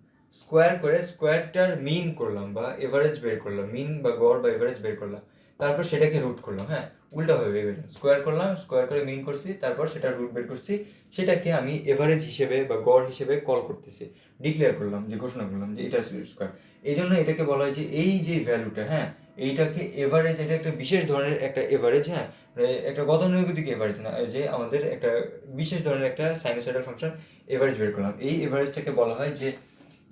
স্কোয়ার করে স্কোয়ারটার মিন করলাম বা এভারেজ বের করলাম, মিন বা গড় বা এভারেজ বের করলাম, তারপর সেটাকে রুট করলাম, হ্যাঁ, উল্টাভাবে গেলাম, স্কোয়ার করলাম, স্কোয়ার করে মিন করছি, তারপর সেটা রুট বের করছি, সেটাকে আমি এভারেজ হিসেবে বা গড় হিসেবে কল করতেছি, ডিক্লেয়ার করলাম, যে ঘোষণা করলাম যে এটা স্কোয়ার। এই জন্য এটাকে বলা হয় যে এই যে ভ্যালুটা, হ্যাঁ, এইটাকে এভারেজ, এটা একটা বিশেষ ধরনের একটা এভারেজ, হ্যাঁ, একটা গতানুগতিক এভারেজ না, যে আমাদের একটা বিশেষ ধরনের একটা সাইনোসয়েডাল ফাংশন এভারেজ বের করলাম, এই এভারেজটাকে বলা হয় যে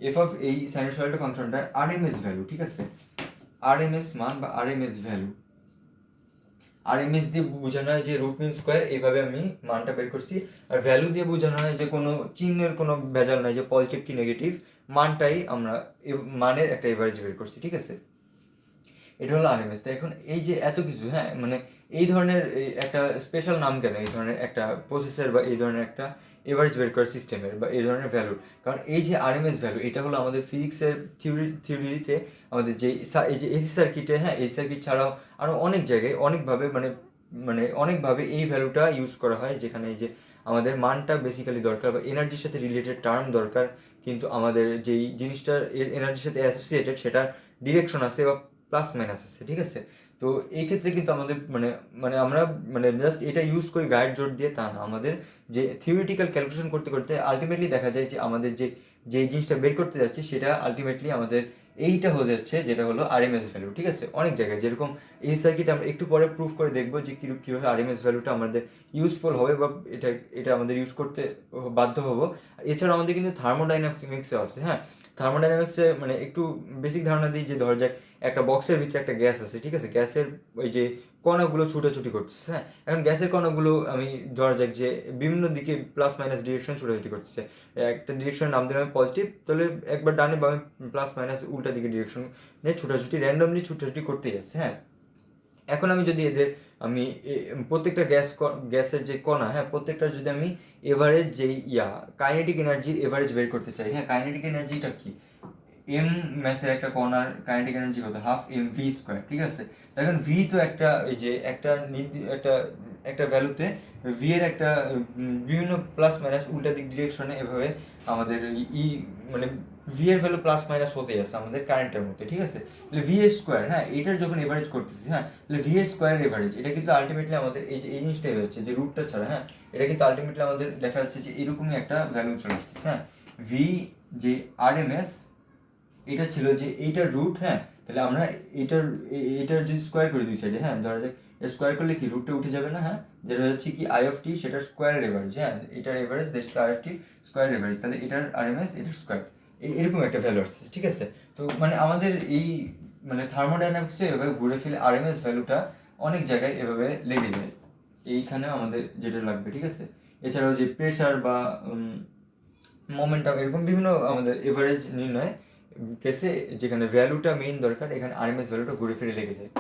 এফ অফ এই সাইনোসয়েডাল ফাংশনটার আরএমএস ভ্যালু, ঠিক আছে, আরএমএস মান বা আরএমএস ভ্যালু। আরএমএস দিয়ে বোঝানো হয় যে রুট মিন স্কোয়ার, এইভাবে আমি মানটা বের করছি। আর ভ্যালু দিয়ে বোঝানো হয় যে কোনো চিহ্নের কোনো ভেজাল নাই, যে পজিটিভ কি নেগেটিভ, মানটাই আমরা মানের একটা এভারেজ বের করছি, ঠিক আছে। এটা হলো আরএমএস। তো এখন এই যে এত কিছু, হ্যাঁ, মানে এই ধরনের একটা স্পেশাল নাম কেন এই ধরনের একটা প্রসেসর বা এই ধরনের একটা এভারেজ বের করার সিস্টেমের বা এই ধরনের ভ্যালু? কারণ এই যে আরএমএস ভ্যালু, এটা হলো আমাদের ফিজিক্সের থিওরিতে আমাদের যে এই যে এসি সার্কিটে, হ্যাঁ এসি সার্কিট ছাড়াও আরও অনেক জায়গায় অনেকভাবে মানে অনেকভাবে এই ভ্যালুটা ইউজ করা হয়, যেখানে এই যে আমাদের মানটা বেসিক্যালি দরকার বা এনার্জির সাথে রিলেটেড টার্ম দরকার, কিন্তু আমাদের যেই জিনিসটার এনার্জির সাথে অ্যাসোসিয়েটেড সেটার ডিরেকশন আছে বা প্লাস মাইনাস আছে, ঠিক আছে? তো এই ক্ষেত্রে কিন্তু আমাদের মানে মানে আমরা মানে জাস্ট এটা ইউজ করি গাইড জোর দিয়ে তা না, আমাদের যে থিওরিটিক্যাল ক্যালকুলেশন করতে করতে আলটিমেটলি দেখা যায় যে আমাদের যে জিনিসটা বের করতে যাচ্ছে সেটা আলটিমেটলি আমাদের এইটা হয়ে যাচ্ছে, যেটা হলো আরএমএস ভ্যালু, ঠিক আছে? অনেক জায়গায় যেরকম এই সার্কিট আমরা একটু পরে প্রুফ করে দেখবো যে কীভাবে আরএমএস ভ্যালুটা আমাদের ইউজফুল হবে বা এটা আমাদের ইউজ করতে বাধ্য হবো। এছাড়াও আমাদের কিন্তু থার্মোডাইনামিক্সও আছে, হ্যাঁ। থার্মোডাইনামিক্সে মানে একটু বেসিক ধারণা দিই যে ধরা যাক একটা বক্সের ভিতরে একটা গ্যাস আছে, ঠিক আছে? গ্যাসের ওই যে কণাগুলো ছুটাছুটি করতেছে, হ্যাঁ। এখন গ্যাসের কণাগুলো আমি ধরা যাক যে বিভিন্ন দিকে প্লাস মাইনাস ডিরেকশন ছুটাছুটি করতেছে। একটা ডিরেকশনের নাম দিলাম পজিটিভ, তাহলে একবার ডানে বামে প্লাস মাইনাস উল্টা দিকে ডিরেকশন নিয়ে ছুটাছুটি র্যান্ডমলি ছুটাছুটি করতেই আছে, হ্যাঁ। এখন আমি যদি আমি প্রত্যেকটা গ্যাসের যে কণা, হ্যাঁ প্রত্যেকটার যদি আমি এভারেজ যেই কাইনেটিক এনার্জির এভারেজ বের করতে চাই, হ্যাঁ কাইনেটিক এনার্জিটা কি? এম ম্যাসের একটা কণার কাইনেটিক এনার্জি কত? হাফ এম ভি স্কোয়ার, ঠিক আছে? এখন ভি তো একটা এই যে একটা একটা একটা ভ্যালুতে ভি এর একটা বিভিন্ন প্লাস মাইনাস উল্টা দিক ডিরেকশনে এভাবে আমাদের মানে ভি এর ভ্যালু প্লাস মাইনাস হতেই আছে আমাদের কারেন্টের মধ্যে, ঠিক আছে? তাহলে ভি এর স্কোয়ার, হ্যাঁ এটার যখন এভারেজ করতেছি, হ্যাঁ তাহলে ভি এর স্কোয়ার এভারেজ, এটা কিন্তু আলটিমেটলি আমাদের এই যে এই জিনিসটাই হচ্ছে যে রুটটা ছাড়া, হ্যাঁ এটা কিন্তু আলটিমেটলি আমাদের দেখা যাচ্ছে যে এরকমই একটা ভ্যালু চলে আসতেছে, হ্যাঁ। ভি যে আর এম এস এটা ছিল যে এইটার রুট, হ্যাঁ তাহলে আমরা এটার যদি স্কোয়ার করে দুই সাইডে, হ্যাঁ ধরা যাক স্কোয়ার করলে কি রুটটা উঠে যাবে না, হ্যাঁ যেটা হচ্ছে কি আই অফ টি, সেটার স্কোয়ারের এভারেজ, হ্যাঁ এটার এভারেজ দ্যাটস আই অফ টি স্কোয়ারের এভারেজ, তাহলে এটার আরএমএস এটার স্কোয়ার, এরকম একটা ভ্যালু আসছে, ঠিক আছে? তো মানে আমাদের এই মানে থার্মোডাইনামিক্সে এভাবে ঘুরে ফিরে আরএমএস ভ্যালুটা অনেক জায়গায় এভাবে লেগে যায়, এইখানেও আমাদের যেটা লাগবে, ঠিক আছে? এছাড়াও যে প্রেশার বা মোমেন্টাম, এরকম বিভিন্ন আমাদের এভারেজ নির্ণয় কেসে যেখানে ভ্যালুটা মেইন দরকার, এখানে আরএমএস ভ্যালুটা ঘুরে ফিরে লেগে যায়,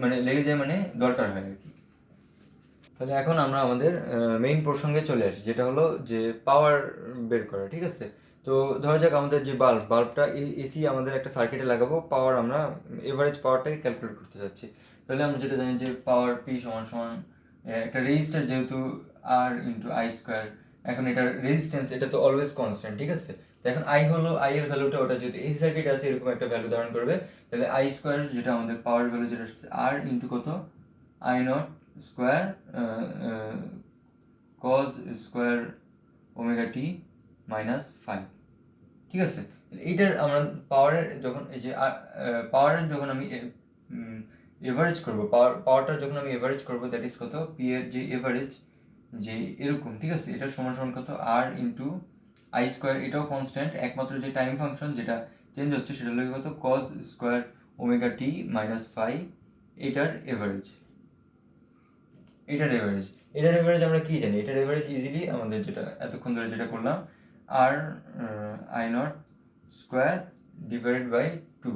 মানে লেগে যায় মানে দরকার হয় আর কি। তাহলে এখন আমরা আমাদের মেইন প্রসঙ্গে চলে আসি, যেটা হলো যে পাওয়ার বের করা, ঠিক আছে? তো ধরা যাক আমাদের যে বাল্বটা এসি আমাদের একটা সার্কিটে লাগাবো, পাওয়ার আমরা এভারেজ পাওয়ারটাকে ক্যালকুলেট করতে চাচ্ছি। তাহলে আমরা যেটা জানি যে পাওয়ার পি সমান সমান একটা রেজিস্টার যেহেতু আর ইন্টু আই স্কোয়ার, এখন এটার রেজিস্ট্যান্স এটা তো অলওয়েজ কনস্ট্যান্ট, ঠিক আছে? তো এখন আই হলো আই এর ভ্যালুটা, ওটা যেহেতু এসি সার্কিট আছে এরকম একটা ভ্যালু ধারণ করবে, তাহলে আই স্কোয়ার যেটা আমাদের পাওয়ার ভ্যালু যেটা আর ইন্টু কত I not square cos square omega T minus five, ঠিক আছে? এইটার আমরা পাওয়ারের যখন এই যে পাওয়ারের যখন আমি এভারেজ করবো, পাওয়ারটা যখন আমি এভারেজ করবো দ্যাট ইজ কত পি এর যে এভারেজ যে এরকম, ঠিক আছে? এটার সমান সমান কত আর ইন্টু আই স্কোয়ার, এটাও কনস্ট্যান্ট, একমাত্র যে টাইম ফাংশন যেটা চেঞ্জ হচ্ছে সেটা হলো কত cause square omega T minus five, এটার এভারেজ আমরা কি জানি? এটার এভারেজ ইজিলি আমাদের যেটা এতক্ষণ ধরে যেটা করলাম আর I not square divided by two,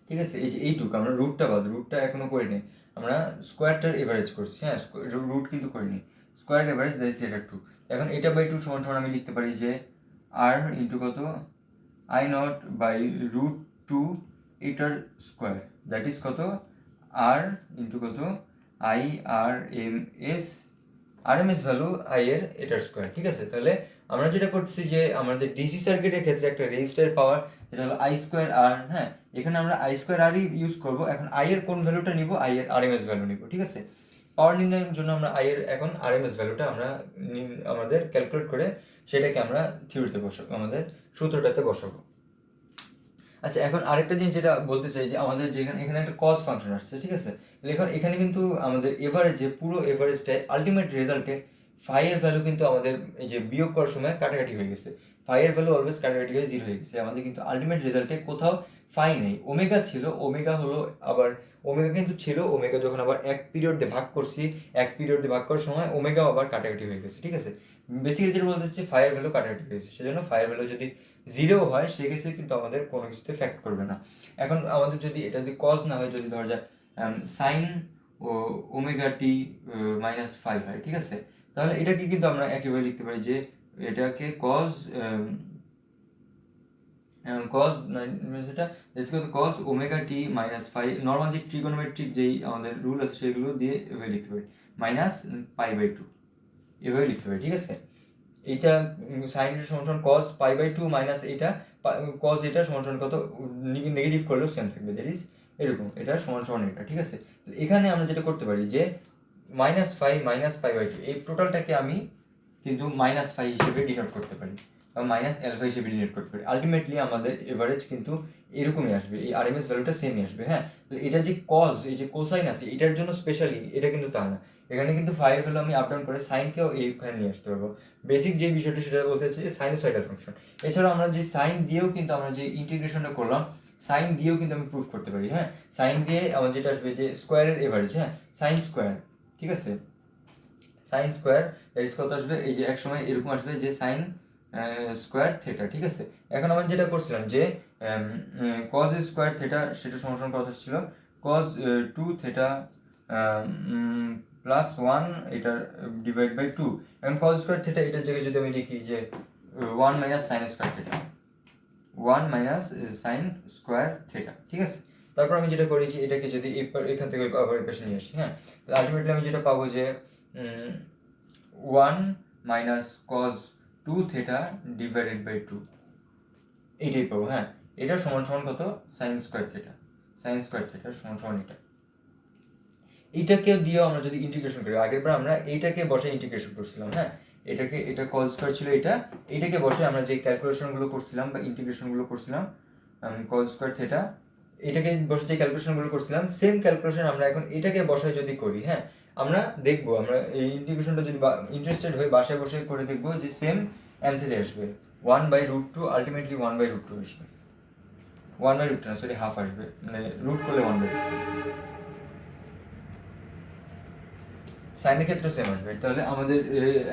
ঠিক আছে? এই যে এইটুকু আমরা রুটটা এখনো করিনি, আমরা স্কোয়ারটার এভারেজ করছি, হ্যাঁ রুট কিন্তু করিনি, স্কোয়ার এভারেজ দ্যাটস এটা টু। এখন এটা বাই টু সমান সমান আমি লিখতে পারি যে আর ইন্টু কত I not by root two এটার স্কোয়ার, দ্যাট ইজ কত আর ইন্টু কত I R M S RMS value I এর এটার স্কোয়ার, ঠিক আছে? তাহলে আমরা যেটা করছি যে আমাদের ডিসি সার্কিটের ক্ষেত্রে একটা রেজিস্টারের পাওয়ার যেটা হলো আই স্কোয়ার আর, হ্যাঁ এখানে আমরা আই স্কোয়ার আরই ইউজ করবো। এখন আই এর কোন ভ্যালুটা নিব? আই এর আরএমএস ভ্যালু নিব, ঠিক আছে? পাওয়ার নির্ণয়ের জন্য আমরা আই এর এখন আরএমএস ভ্যালুটা আমরা আমাদের ক্যালকুলেট করে সেটাকে আমরা থিওরিতে বসাবো, আমাদের সূত্রটাতে বসাবো। আচ্ছা, এখন আরেকটা জিনিস যেটা বলতে চাই যে আমাদের যেখানে এখানে একটা কজ ফাংশন আসছে, ঠিক আছে? এখন এখানে কিন্তু আমাদের এভারেজে পুরো এভারেজটাই আলটিমেট রেজাল্টে ফাই এর ভ্যালু কিন্তু আমাদের এই যে বিয়োগ করার সময় কাটাকাটি হয়ে গেছে, ফাই এর ভ্যালু অলওয়েজ কাটাকাটি হয়ে জিরো হয়ে গেছে, আমাদের কিন্তু আলটিমেট রেজাল্টে কোথাও ফাই নেই। ওমেগা ছিল, ওমেগা হলো আবার ওমেগা কিন্তু ছিল, ওমেগা যখন আবার এক পিরিয়ড দিয়ে ভাগ করছি, এক পিরিয়ড দিয়ে ভাগ করার সময় ওমেগাও আবার কাটাকাটি হয়ে গেছে, ঠিক আছে? বেসিক্যালি যেটা বলতে হচ্ছে ফাই এর ভ্যালু কাটাকাটি হয়ে গেছে, সেজন্য ফাই এর ভ্যালু যদি জিরো হয় সেক্ষেত্রে কিন্তু আমাদের কোনো কিছুতে এফেক্ট করবে না। এখন আমাদের যদি এটা যদি কজ না হয়, যদি ধরা যায় sign omega T minus five হয়, ঠিক আছে। তাহলে এটাকে কিন্তু আমরা একেবারে লিখতে পারি যে এটাকে কজ কজ সেটা cause omega T minus five, normal যে ট্রিগোনোমেট্রিক যেই আমাদের রুল আছে সেগুলো দিয়ে এভাবে লিখতে পারি, মাইনাস পাই বাই টু এভাবে লিখতে পারি, ঠিক আছে। এটা সাইন এটা সমান cos pi by two minus এটা কজ এটা সমান কত, নেগেটিভ করলেও সেম থাকবে, দ্যাট ইজ এরকম, এটা সমান এটা, ঠিক আছে। এখানে আমরা যেটা করতে পারি যে minus five minus pi by two এই টোটালটাকে আমি কিন্তু মাইনাস ফাইভ হিসেবে ডিনোট করতে পারি বা মাইনাস অ্যালফা হিসেবে ডিনোট করতে পারি। আলটিমেটলি আমাদের এভারেজ কিন্তু এরকমই আসবে, এই আরএমএস ভ্যালুটা সেমই আসবে। হ্যাঁ, তো এটা যে কজ, এই যে কোসাইন আছে এটার জন্য স্পেশালি, এটা কিন্তু তা না। এখানে কিন্তু ফাইভ ভ্যালু আমি আপ ডাউন করে সাইনকেও এইখানে নিয়ে আসতে পারবো। বেসিক যে বিষয়টা সেটা বলতে হচ্ছে যে সাইনোসয়েডাল ফাংশন। এছাড়াও আমরা যে সাইন দিয়েও কিন্তু আমরা যে ইন্টিগ্রেশনটা করলাম, সাইন দিয়েও কিন্তু আমি প্রুফ করতে পারি। হ্যাঁ, সাইন দিয়ে আমার যেটা আসবে যে স্কোয়ারের এভারেজ, হ্যাঁ সাইন স্কোয়ার, ঠিক আছে, সাইন স্কোয়ার এর কত আসবে, এই যে এক সময় এরকম আসবে যে সাইন স্কোয়ার থিটা, ঠিক আছে। এখন আমরা যেটা করছিলাম যে কজ স্কোয়ার থিটা সেটা সমান কত ছিল, cos two theta plus one এটা ডিভাইড বাই টু। এখন কজ স্কোয়ার থিটা এটার জায়গায় যদি আমি লিখি যে one minus sine square theta, one minus sine square theta, ঠিক আছে। তারপর আমি যেটা করেছি এটাকে যদি এখান থেকে আবার পাশে নিয়ে আসি, হ্যাঁ, আলটিমেটলি আমি যেটা পাবো যে one minus cos two theta divided by two, এইটাই পাবো। হ্যাঁ, এটার সমান কত, sine square theta, sine square থিটার সমান এটা। এইটাকে দিয়েও আমরা যদি ইন্টিগ্রেশন করি, আগের বার আমরা এইটাকে বসে ইন্টিগ্রেশন করছিলাম, হ্যাঁ এটা কজ স্কোয়ার ছিল, এটাকে বসে আমরা যে ক্যালকুলেশনগুলো করছিলাম বা ইন্টিগ্রেশনগুলো করছিলাম কজ স্কোয়ার থিটা, এটাকে বসে যে ক্যালকুলেশনগুলো করছিলাম সেম ক্যালকুলেশন আমরা এখন এটাকে বসায় যদি করি, হ্যাঁ আমরা দেখবো, আমরা এই ইন্টিগ্রেশনটা যদি ইন্টারেস্টেড হয়ে বাসায় বসে করে দেখবো যে সেম অ্যান্সারে আসবে, one by root two, ultimately one by root two আসবে, ওয়ান বাই রুট টু না সরি হাফ আসবে, মানে রুট করলে ওয়ান বাই রুট টু, সাইনের ক্ষেত্রে সেম আসবে। তাহলে আমাদের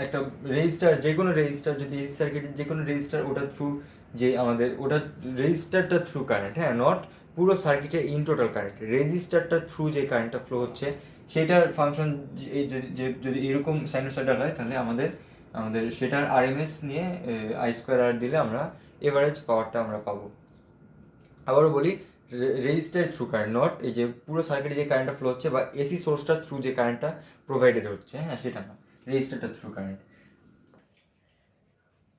একটা রেজিস্টার, যে কোনো রেজিস্টার যদি এসি সার্কিটের যে কোনো রেজিস্টার, ওটার থ্রু যে আমাদের ওটা রেজিস্টারটা থ্রু কারেন্ট, হ্যাঁ নট পুরো সার্কিটের ইন টোটাল কারেন্ট, রেজিস্টারটার থ্রু যে কারেন্টটা ফ্লো হচ্ছে সেটার ফাংশন যদি এরকম সাইনোসয়েডাল হয় তাহলে আমাদের সেটার আরএমএস নিয়ে আই স্কোয়ার আর দিলে আমরা এভারেজ পাওয়ারটা আমরা পাবো। আবারও বলি, রেজিস্টার থ্রু কারেন্ট, নট এই যে পুরো সার্কিটে যে কারেন্টটা ফ্লো হচ্ছে বা এসি সোর্সটার থ্রু যে কারেন্টটা প্রোভাইডেড হচ্ছে, হ্যাঁ সেটা না, রেজিস্টারটা থ্রু কারেন্ট।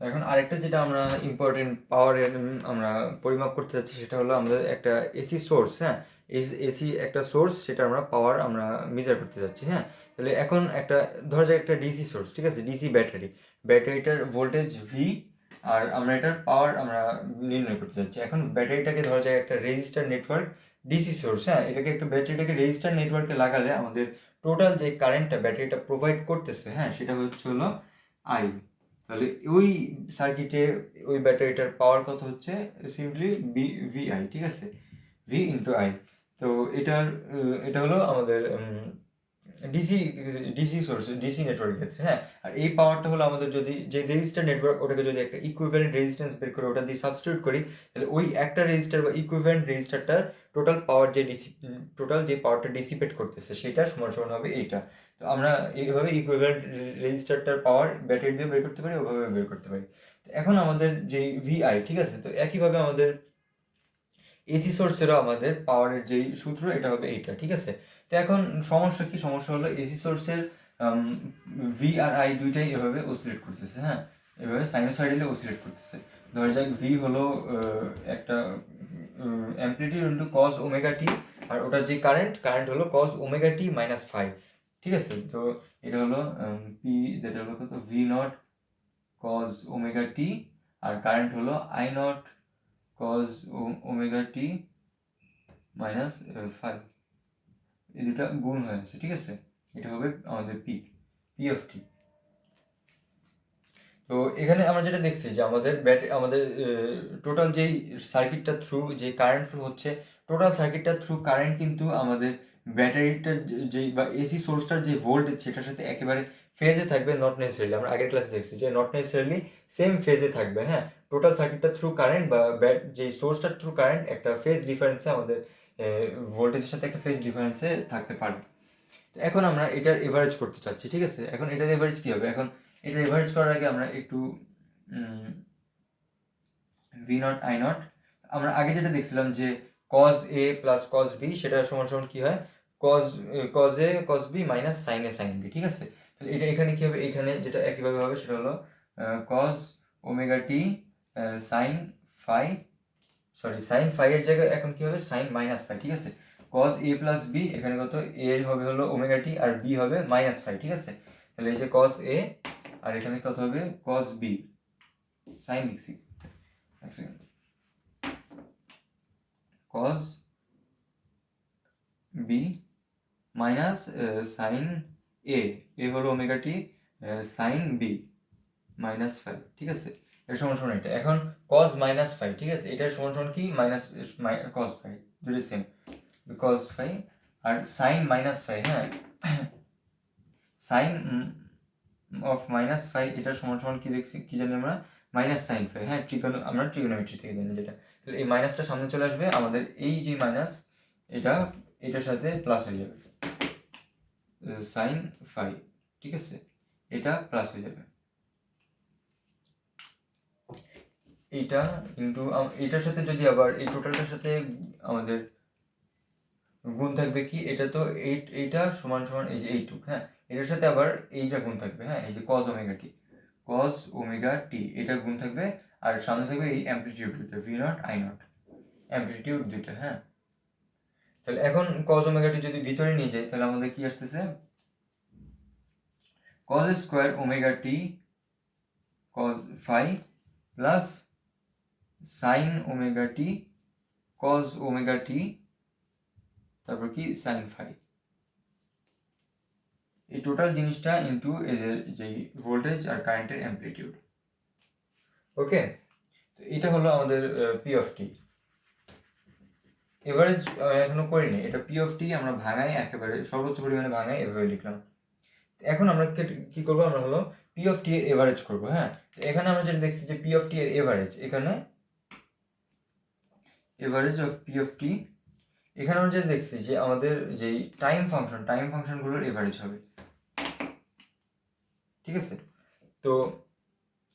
এখন আরেকটা যেটা আমরা ইম্পর্টেন্ট পাওয়ারের আমরা পরিমাপ করতে যাচ্ছি সেটা হলো আমাদের একটা এসি সোর্স, হ্যাঁ এসি একটা সোর্স, সেটা আমরা পাওয়ার আমরা মেজার করতে যাচ্ছি। হ্যাঁ, তাহলে এখন একটা ধরা যায় একটা ডিসি সোর্স, ঠিক আছে, ডিসি ব্যাটারিটার ভোল্টেজ ভি, আর আমরা এটার পাওয়ার আমরা নির্ণয় করতে যাচ্ছি। এখন ব্যাটারিটাকে ধরা যায় একটা রেজিস্টার নেটওয়ার্ক ডিসি সোর্স, হ্যাঁ এটাকে একটা ব্যাটারিটাকে রেজিস্টার নেটওয়ার্কে লাগালে আমাদের টোটাল যে কারেন্টটা ব্যাটারিটা প্রোভাইড করতেছে, হ্যাঁ সেটা হলো আই। তাহলে ওই সার্কিটে ওই ব্যাটারিটার পাওয়ার কত হচ্ছে, সিম্পলি ভিআই, ঠিক আছে, ভি ইন্টু আই। তো এটা হলো আমাদের ডিসি ডিসি সোর্স, ডিসি নেটওয়ার্কের ক্ষেত্রে। হ্যাঁ, আর এই পাওয়ারটা হলো আমাদের যদি যে রেজিস্টার নেটওয়ার্ক, ওটাকে যদি একটা ইকুইভ্যালেন্ট রেজিস্ট্যান্স বের করে ওটা দিয়ে সাবস্টিটিউট করি, তাহলে ওই একটা রেজিস্টার বা ইকুইভ্যালেন্ট রেজিস্টারটার টোটাল পাওয়ার টোটাল যে পাওয়ারটা ডিসিপেট করতেছে সেটা সমান হবে এইটা। তো আমরা এইভাবে ইকুইভ্যালেন্ট রেজিস্টারটার পাওয়ার ব্যাটারি দিয়ে বের করতে পারি, ওভাবে বের করতে পারি। এখন আমাদের যে ভিআই, ঠিক আছে, তো একইভাবে আমাদের এসি সোর্সেরও আমাদের পাওয়ারের যেই সূত্র এটা হবে এইটা, ঠিক আছে। তো এখন সমস্যা হলো এসি সোর্সের ভি আর আই দুইটাই এভাবে অসিলেট করতেছে, হ্যাঁ এভাবে সাইনোসয়েডালি অসিলেট করতেছে। ধরা যাক ভি হলো একটা amplitude into cos omega T, আর ওটার যে কারেন্ট হলো cos omega T minus five, ঠিক আছে। তো এটা হলো পি, যেটা হলো কত, V naught cos omega T, আর কারেন্ট হলো I naught cos omega T minus five, এই দুটা গুণ হয়ে আছে, ঠিক আছে। এটা হবে আমাদের পি অফ টি। তো এখানে আমরা যেটা দেখছি যে আমাদের টোটাল যেই সার্কিটটার থ্রু যে কারেন্ট ফ্লো হচ্ছে, টোটাল সার্কিটটার থ্রু কারেন্ট কিন্তু আমাদের ব্যাটারিটার যেই বা এসি সোর্সটার যে ভোল্টেজ সেটার সাথে একেবারে ফেজে থাকবে, নট নেসেসারিলি, আমরা আগের ক্লাসে দেখছি যে নট নেসেসারিলি সেম ফেজে থাকবে। হ্যাঁ, টোটাল সার্কিটটার থ্রু কারেন্ট বা যে সোর্সটার থ্রু কারেন্ট একটা ফেজ ডিফারেন্সে আমাদের ভোল্টেজের সাথে একটা ফেজ ডিফারেন্সে থাকতে পারে। এখন আমরা এটার এভারেজ করতে চাচ্ছি, ঠিক আছে। এখন এটার এভারেজ কী হবে? এখন এটার এভারেজ করার আগে আমরা একটু ভি নট আই নট, আমরা আগে যেটা দেখছিলাম যে cos A plus cos B সেটা সমান সমান কী হয়? Cos A cos B minus sine A sine B, ঠিক আছে। তাহলে এটা এখানে কী হবে? এখানে যেটা একইভাবে হবে সেটা হলো cos omega T sine phi, sorry sine phi এর জায়গায় এখন কী হবে? সাইন মাইনাস ফাই, ঠিক আছে। কজ এ প্লাস বি, এখানে কত? এ হবে হলো ওমেগা টি আর বি হবে মাইনাস ফাই, ঠিক আছে। তাহলে এই যে কজ এ আর এখানে কত হবে? কজ বি সাইন লিখছি, এক second, cos B minus sine A হলো omega T sine B minus five, ঠিক আছে। এর সমান সমান এটা। এখন কজ মাইনাস ফাইভ, ঠিক আছে, এটার সমান সমান কি? মাইনাস কজ ফাইভ, দুটোই সেম, কজ ফাইভ আর সাইন মাইনাস ফাইভ, হ্যাঁ, সাইন অফ মাইনাস ফাইভ এটার সমান সমান কি দেখছি, কি জানি আমরা? মাইনাস সাইন ফাইভ, হ্যাঁ, আমরা ট্রিগোনোমেট্রি থেকে জানি যেটা। তাহলে এই মাইনাসটা সামনে চলে আসবে, আমাদের এই যে মাইনাস এটা এটার সাথে প্লাস হয়ে যাবে, সাইন ফাইভ, ঠিক আছে, এটা প্লাস হয়ে যাবে, এইটা ইন্টু এটার সাথে যদি আবার এই টোটালটার সাথে আমাদের গুণ থাকবে কি? এটা তো এইটা সমান সমান এই যে এইটুক, হ্যাঁ, এটার সাথে আবার এইটা গুণ থাকবে, হ্যাঁ, এই যে কজ ওমেগা টি এটা গুণ থাকবে, আর সামনে থাকবে এই অ্যাম্পলিটিউড দুটো, V naught I not, amplitude দুটো, হ্যাঁ। তাহলে এখন কজ ওমেগা টি যদি ভিতরে নিয়ে যাই তাহলে আমাদের কি আসতেছে? Cos square omega T cos phi plus sine omega T cos omega T তারপর কি সাইন ফাই, এই টোটাল জিনিসটা ইন্টু এদের যেই ভোল্টেজ আর কারেন্টের অ্যাম্পলিটিউড। ওকে, তো এটা হলো আমাদের পি অফ টি। এভারেজ এখনো করিনি, এটা পি অফ টি আমরা ভাঙাই, একেবারে সর্বোচ্চ পরিমাণে ভাঙাই, এভাবে লিখলাম। এখন আমরা কি করবো? আমরা হলো পি অফ টি এর এভারেজ করবো, হ্যাঁ। এখানে আমরা যেটা দেখছি যে পি অফ টি এর এভারেজ, এখানে এভারেজ অফ পি অফ টি, এখানে আমরা যেটা দেখছি যে আমাদের যেই টাইম ফাংশনগুলোর এভারেজ হবে, ঠিক আছে। তো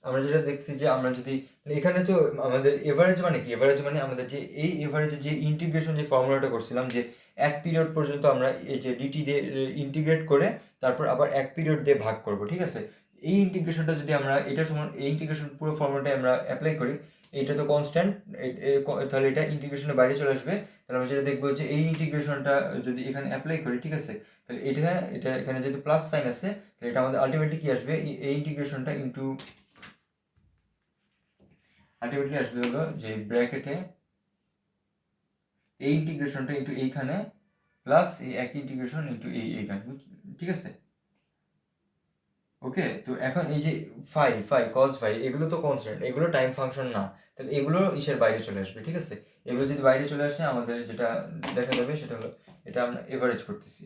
আমরা যেটা দেখছি যে আমরা যদি এখানে তো আমাদের এভারেজ মানে কি? এভারেজ মানে আমাদের যে এই এভারেজের যে ইন্টিগ্রেশন যে ফর্মুলাটা করছিলাম, যে এক পিরিয়ড পর্যন্ত আমরা এই যে ডিটি দিয়ে ইন্টিগ্রেট করে তারপর আবার এক পিরিয়ড দিয়ে ভাগ করব, ঠিক আছে। এই ইন্টিগ্রেশনটা যদি আমরা এটা সমান এই ইন্টিগ্রেশন পুরো ফর্মুলাটাই আমরা অ্যাপ্লাই করি, এইটা তো কনস্ট্যান্ট, তাহলে এটা ইন্টিগ্রেশনের বাইরে চলে আসবে। তাহলে আমরা যেটা দেখবো যে এই ইন্টিগ্রেশনটা যদি এখানে অ্যাপ্লাই করি, ঠিক আছে, তাহলে এটা এখানে যেহেতু প্লাস সাইন আছে, তাহলে এটা আমাদের আলটিমেটলি কি আসবে? এই ইন্টিগ্রেশনটা ইন্টু আলটিমেটলি আসবে হলো যে ব্র্যাকেটে এই ইন্টিগ্রেশনটা ইন্টু এইখানে প্লাস এই একই ইন্টিগ্রেশন ইন্টু এইখানে, ঠিক আছে। ওকে, তো এখন এই যে ফাই কজ ফাই এগুলো তো কনস্ট্যান্ট, এগুলো টাইম ফাংশন না, তাহলে এগুলো ইসের বাইরে চলে আসবে, ঠিক আছে। এগুলো যদি বাইরে চলে আসে আমাদের যেটা দেখা যাবে সেটা হলো এটা আমরা এভারেজ করতেছি,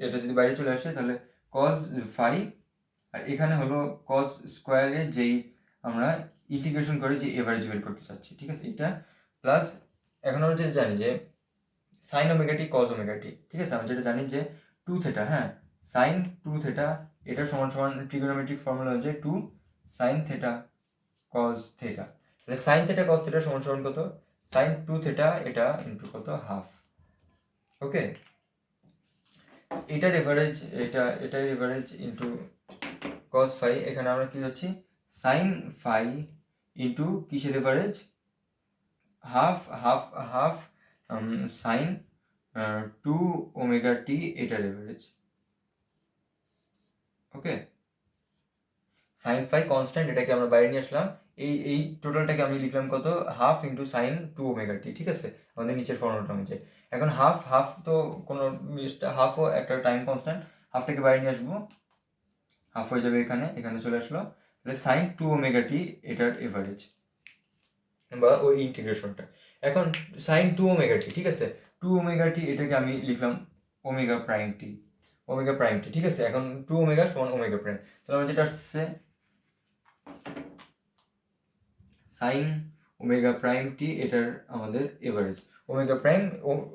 এটা যদি বাইরে চলে আসে তাহলে কজ ফাই আর এখানে হলো কজ স্কোয়ারের যেই আমরা ইন্টিগ্রেশন করে যে এভারেজ বের করতে চাচ্ছি, ঠিক আছে, এটা প্লাস এখন আমরা যেটা জানি যে sine omega T cos omega T, ঠিক আছে, আমরা যেটা জানি যে টু থেটা, হ্যাঁ, সাইন টু থেটা এটা সমান সমান ট্রিগোনোমেট্রিক ফর্মুলা হচ্ছে two sine theta cos theta, তাহলে সাইন থেটা কজ থেটা সমান সমান কত? সাইন টু থেটা এটা ইন্টু কত? হাফ। ওকে, এটার এভারেজ এটার এভারেজ ইন্টু কজ ফাই, এখানে আমরা কি হচ্ছি? সাইন ফাই ইন্টু কিসের average? Half sine two omega T এটার average. Okay, sine phi constant, এটাকে আমরা বাইরে নিয়ে আসলাম, এই টোটালটাকে আমি লিখলাম কত? Half into sine two omega T, ঠিক আছে, আমাদের নিচের ফর্মুলাটা অনুযায়ী। এখন হাফ তো কোনো হাফও একটা টাইম কনস্ট্যান্ট, হাফটাকে বাইরে নিয়ে আসবো, হাফ হয়ে যাবে এখানে চলে আসলো, তাহলে সাইন টু ওমেগা টি এটার এভারেজ বা ওই ইন্টিগ্রেশনটা। এখন সাইন টু ওমেগা টি, ঠিক আছে, টু ওমেগা টি এটাকে আমি লিখলাম ওমেগা প্রাইম টি, ঠিক আছে। এখন টু ওমেগা সমান ওমেগা প্রাইম, তাহলে আমার যেটা আসছে সাইন ওমেগা প্রাইম টি এটার আমাদের এভারেজ ওমেগা প্রাইম,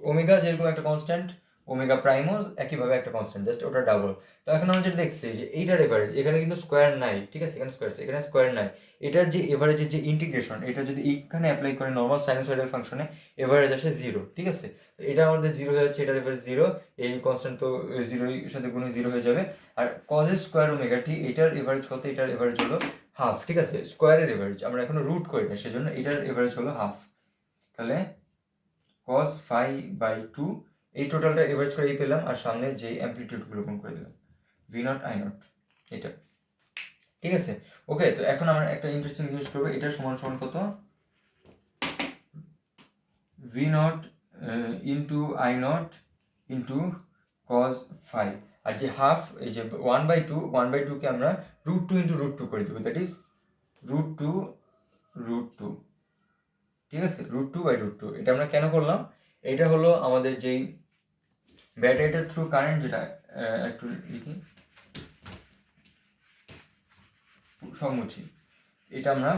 ওমেগা যেরকম একটা কনস্ট্যান্ট, ওমেগা প্রাইমও একইভাবে একটা কনস্ট্যান্ট, জাস্ট ওটা ডাবল। তো এখন আমরা যেটা দেখছি যে এইটার এভারেজ এখানে কিন্তু স্কোয়ার নাই, ঠিক আছে, এখানে স্কোয়ার নাই। এটার যে এভারেজের যে ইন্টিগ্রেশন, এটা যদি এইখানে অ্যাপ্লাই করে নর্মাল সাইনোসয়েডাল ফাংশনে, এভারেজ আসে 0, ঠিক আছে। তো এটা আমাদের 0 হয়ে যাচ্ছে, এটার এভারেজ 0, এই কনস্ট্যান্ট তো 0 সাথে গুণে 0 হয়ে যাবে। আর কজের স্কোয়ার ওমেগা টি, এটার এভারেজ কত, এটার এভারেজ হলো হাফ, ঠিক আছে। স্কোয়ারের এভারেজ আমরা এখনো রুট করি না, সেজন্য এটার এভারেজ হলো হাফ। তাহলে cos phi বাই 2, এই টোটালটা এভারেজ করে এই পেলাম, আর সামনে যে অ্যামপ্লিটিউডগুলো গুণ করে দিলাম, ভি নট আই নট, এটা, ঠিক আছে। ওকে, তো এখন আমরা একটা ইন্টারেস্টিং জিনিস করবো, এটার সমান সমান কত, V not into I not into cos phi, আর যে হাফ, এই যে 1/2কে আমরা √2 ইন্টু √2 করে দেবো, দ্যাট ইজ √2, ঠিক আছে, √2/√2। এটা আমরা কেন করলাম, এটা হলো আমাদের যেই ব্যাটারিটার থ্রু কারেন্ট, যেটা একটু লিখি, সব মুছি, এটা আমরা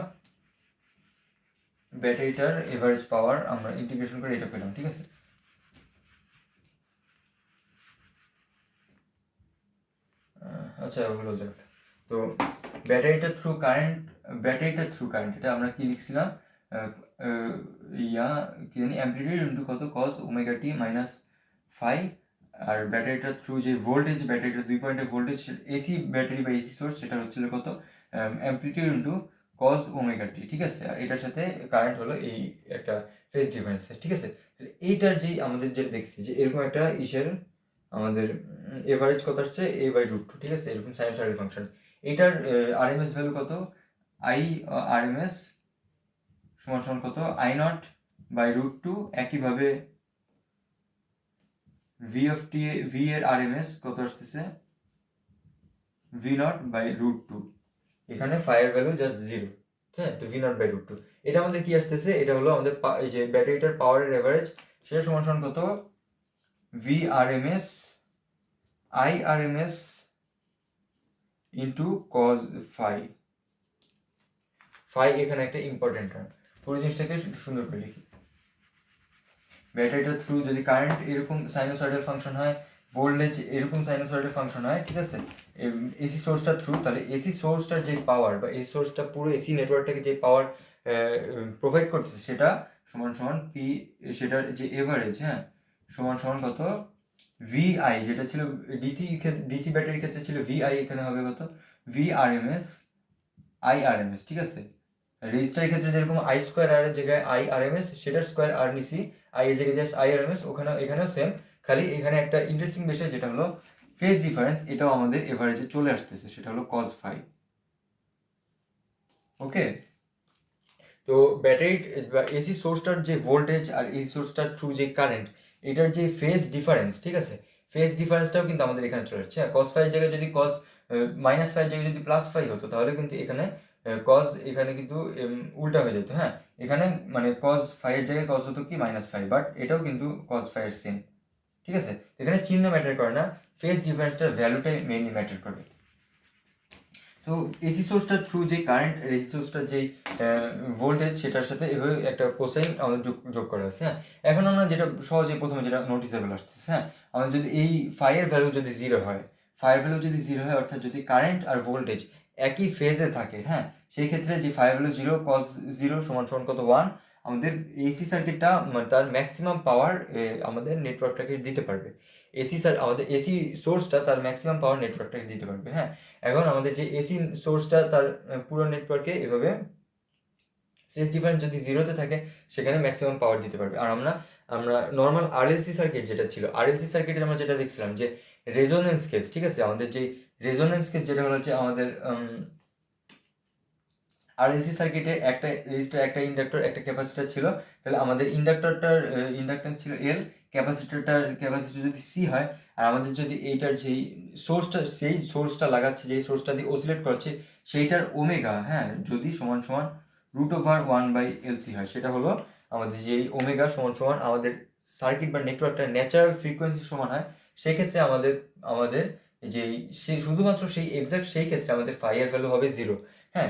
ব্যাটারিটার এভারেজ পাওয়ার আমরা ইন্টিগ্রেশন করে এটা পেলাম, ঠিক আছে। আচ্ছা, ওগুলো যাক। তো ব্যাটারিটার থ্রু কারেন্ট, এটা আমরা কি লিখছিলাম, কি জানি, অ্যাম্প্লিটিউড ইন্টু কত, cos omega T minus phi. আর ব্যাটারিটার থ্রু যে ভোল্টেজ, ব্যাটারিটার 2 পয়েন্টের ভোল্টেজ, এসি ব্যাটারি বা এসি সোর্স, সেটা হচ্ছিল কত, amplitude into cos omega T, ঠিক আছে। আর এটার সাথে কারেন্ট হলো এই একটা ফেজ ডিফারেন্স, ঠিক আছে। এইটার যেই আমাদের যেটা দেখছি যে এরকম একটা ইসের আমাদের এভারেজ কত আসছে, a/√2, ঠিক আছে, এরকম সাইনোসয়েডাল ফাংশন। এটার আরএমএস ভ্যালু কত, আই আরএমএস সমান সমান কত, I0/√2। একইভাবে ভি এর আরএমএস কত আসতেছে, V0/√2। এখানে ফায়ার ভ্যালু জাস্ট 0, হ্যাঁ। তো V0/√2, এটা আমাদের কি আসতেছে, এটা হলো আমাদের এই যে ব্যাটারিটার পাওয়ারের এভারেজ, সেটা সমান সমান কত, VRMS IRMS ইন্টু cos phi। ফাই এখানে একটা ইম্পর্টেন্ট টার্ম, পুরো জিনিসটাকে সুন্দর করে লিখি। ব্যাটারিটার থ্রু যদি কারেন্ট এরকম সাইনোসয়েডাল ফাংশন হয়, ভোল্টেজ এরকম সাইনোসয়েডাল ফাংশন হয়, ঠিক আছে, এসি সোর্সটার থ্রু, তাহলে এসি সোর্সটার যে পাওয়ার, বা এসি সোর্সটা পুরো এসি নেটওয়ার্কটাকে যে পাওয়ার প্রোভাইড করতেছে, সেটা সমান সমান পি, সেটার যে এভারেজ, হ্যাঁ, সমান সমান কত, ভিআই, যেটা ছিল ডিসি ব্যাটারির ক্ষেত্রে ছিল ভিআই, এখানে হবে কত, ভিআরএমএস আইআরএমএস, ঠিক আছে। রেজিস্টারের ক্ষেত্রে যেরকম আই স্কোয়ার আর এর জায়গায় IRMS, সেটার স্কোয়ার আর নিছি, আই এর জায়গায় জাস্ট IRMS, এখানেও সেম, খালি এখানে একটা ইন্টারেস্টিং বিষয় যেটা হলো ফেজ ডিফারেন্স, এটাও আমাদের এভারেজে চলে আসতেছে, সেটা হলো cos phi। ওকে, তো ব্যাটারি বা এসি সোর্সটার যে ভোল্টেজ আর এসি সোর্সটার থ্রু যে কারেন্ট, এটার যে ফেজ ডিফারেন্স, ঠিক আছে, ফেজ ডিফারেন্সটাও কিন্তু আমাদের এখানে চলে আসছে। cos phi এর জায়গায় যদি মাইনাস ফাইভ জায়গায় যদি প্লাস ফাইভ হতো, তাহলে কিন্তু এখানে কজ এখানে কিন্তু উল্টা হয়ে যেত, হ্যাঁ। এখানে মানে cos phi এর জায়গায় cos হতো কি -5, বাট এটাও কিন্তু cos phi এর সেম, ঠিক আছে। এখানে চিহ্ন ম্যাটার করে না, ফেজ ডিফারেন্সটার ভ্যালুটাই মেইনলি ম্যাটার করে। তো এসি সোর্সটার থ্রু যে কারেন্ট, এসি সোর্সটার যেই ভোল্টেজ, সেটার সাথে এভাবে একটা কোসাইন আমাদের যোগ করা আছে, হ্যাঁ। এখন আমরা যেটা সহজে প্রথমে যেটা নোটিসেবল আসতেছে, হ্যাঁ, আমাদের যদি এই ফাইয়ের ভ্যালু যদি 0 হয়, অর্থাৎ যদি কারেন্ট আর ভোল্টেজ একই ফেজে থাকে, হ্যাঁ, সেই ক্ষেত্রে যে ফাই ভ্যালু 0, cos 0 সমান সমান কত, 1, আমাদের এসি সার্কিটটা তার ম্যাক্সিমাম পাওয়ার আমাদের নেটওয়ার্কটাকে দিতে পারবে। আমাদের এসি সোর্সটা তার ম্যাক্সিমাম পাওয়ার নেটওয়ার্কটাকে দিতে পারবে, হ্যাঁ। এখন আমাদের যে এসি সোর্সটা তার পুরো নেটওয়ার্কে এভাবে ফেজ ডিফারেন্স যদি 0-তে থাকে, সেখানে ম্যাক্সিমাম পাওয়ার দিতে পারবে। আর আমরা নর্মাল আরএলসি সার্কিট যেটা ছিল, আরএলসি সার্কিটে আমরা যেটা দেখছিলাম যে রেজোনেন্স কেস, ঠিক আছে, আমাদের যে রেজোনেন্স কেস যেটা হলো যে আমাদের আরএলসি সার্কিটে একটা রেজিস্টার, একটা ইন্ডাক্টর, একটা ক্যাপাসিটর ছিল, তাহলে আমাদের ইন্ডাক্টরটার ইন্ডাক্টেন্স ছিল এল, ক্যাপাসিটর যদি সি হয়, আর আমাদের যদি এইটার যেই সোর্সটা লাগাচ্ছে, যেই সোর্সটা দিয়ে অসিলেট করছে, সেইটার ওমেগা, হ্যাঁ, যদি সমান সমান √1/LC হয়, সেটা হলো আমাদের যেই ওমেগা সমান সমান আমাদের সার্কিট বা নেটওয়ার্কটার ন্যাচারাল ফ্রিকোয়েন্সি সমান হয়, সেই ক্ষেত্রে আমাদের যেই শুধুমাত্র সেই এক্সাক্ট সেই ক্ষেত্রে আমাদের ফাইয়ের ভ্যালু হবে 0, হ্যাঁ।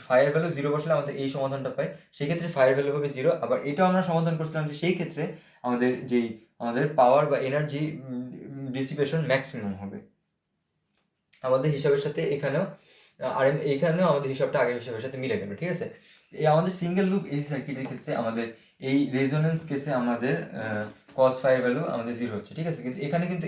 ফায়ার ভ্যালু 0 বসলে আমাদের এই সমাধানটা পাই, সেই ক্ষেত্রে ফায়ার ভ্যালু হবে 0। আবার এটাও আমরা সমাধান করছিলাম যে সেই ক্ষেত্রে আমাদের পাওয়ার বা এনার্জি ডিসিপেশন ম্যাক্সিমাম হবে। আমাদের হিসাবের সাথে এইখানেও আমাদের হিসাবটা আগের হিসাবের সাথে মিলে গেল, ঠিক আছে। এই আমাদের সিঙ্গেল লুপ এসি সার্কিটের ক্ষেত্রে আমাদের এই রেজোনেন্স কেসে আমাদের কস ফাই ভ্যালু আমাদের 0 হচ্ছে, ঠিক আছে। কিন্তু এখানে কিন্তু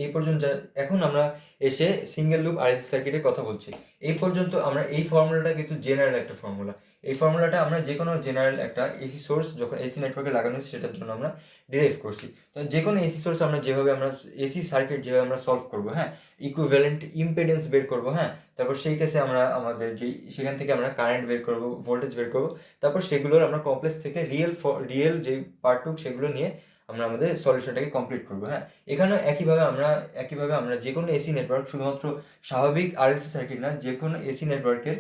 এই পর্যন্ত এখন আমরা এসে সিঙ্গেল লুপ আর এসি সার্কিটের কথা বলছি। এই পর্যন্ত আমরা এই ফর্মুলাটা কিন্তু জেনারেল একটা ফর্মুলা। এই ফর্মুলাটা আমরা যে কোনো জেনারেল একটা এসি সোর্স যখন এসি নেটওয়ার্কে লাগানো হচ্ছে সেটার জন্য আমরা ডিরাইভ করছি। তো যে কোনো এসি সোর্স আমরা এসি সার্কিট যেভাবে আমরা সলভ করবো, হ্যাঁ, ইকুইভ্যালেন্ট ইম্পিডেন্স বের করবো, হ্যাঁ, তারপর সেই কেসে আমরা সেখান থেকে আমরা কারেন্ট বের করবো, ভোল্টেজ বের করবো, তারপর সেগুলোর আমরা কমপ্লেক্স থেকে রিয়েল যে পার্টটুক সেগুলো নিয়ে আমরা আমাদের সলিউশনটাকে কমপ্লিট করবো, হ্যাঁ। এখানেও একইভাবে আমরা যে কোনো এসি নেটওয়ার্ক, শুধুমাত্র স্বাভাবিক আরএলসি সার্কিট না, যে কোনো এসি নেটওয়ার্কের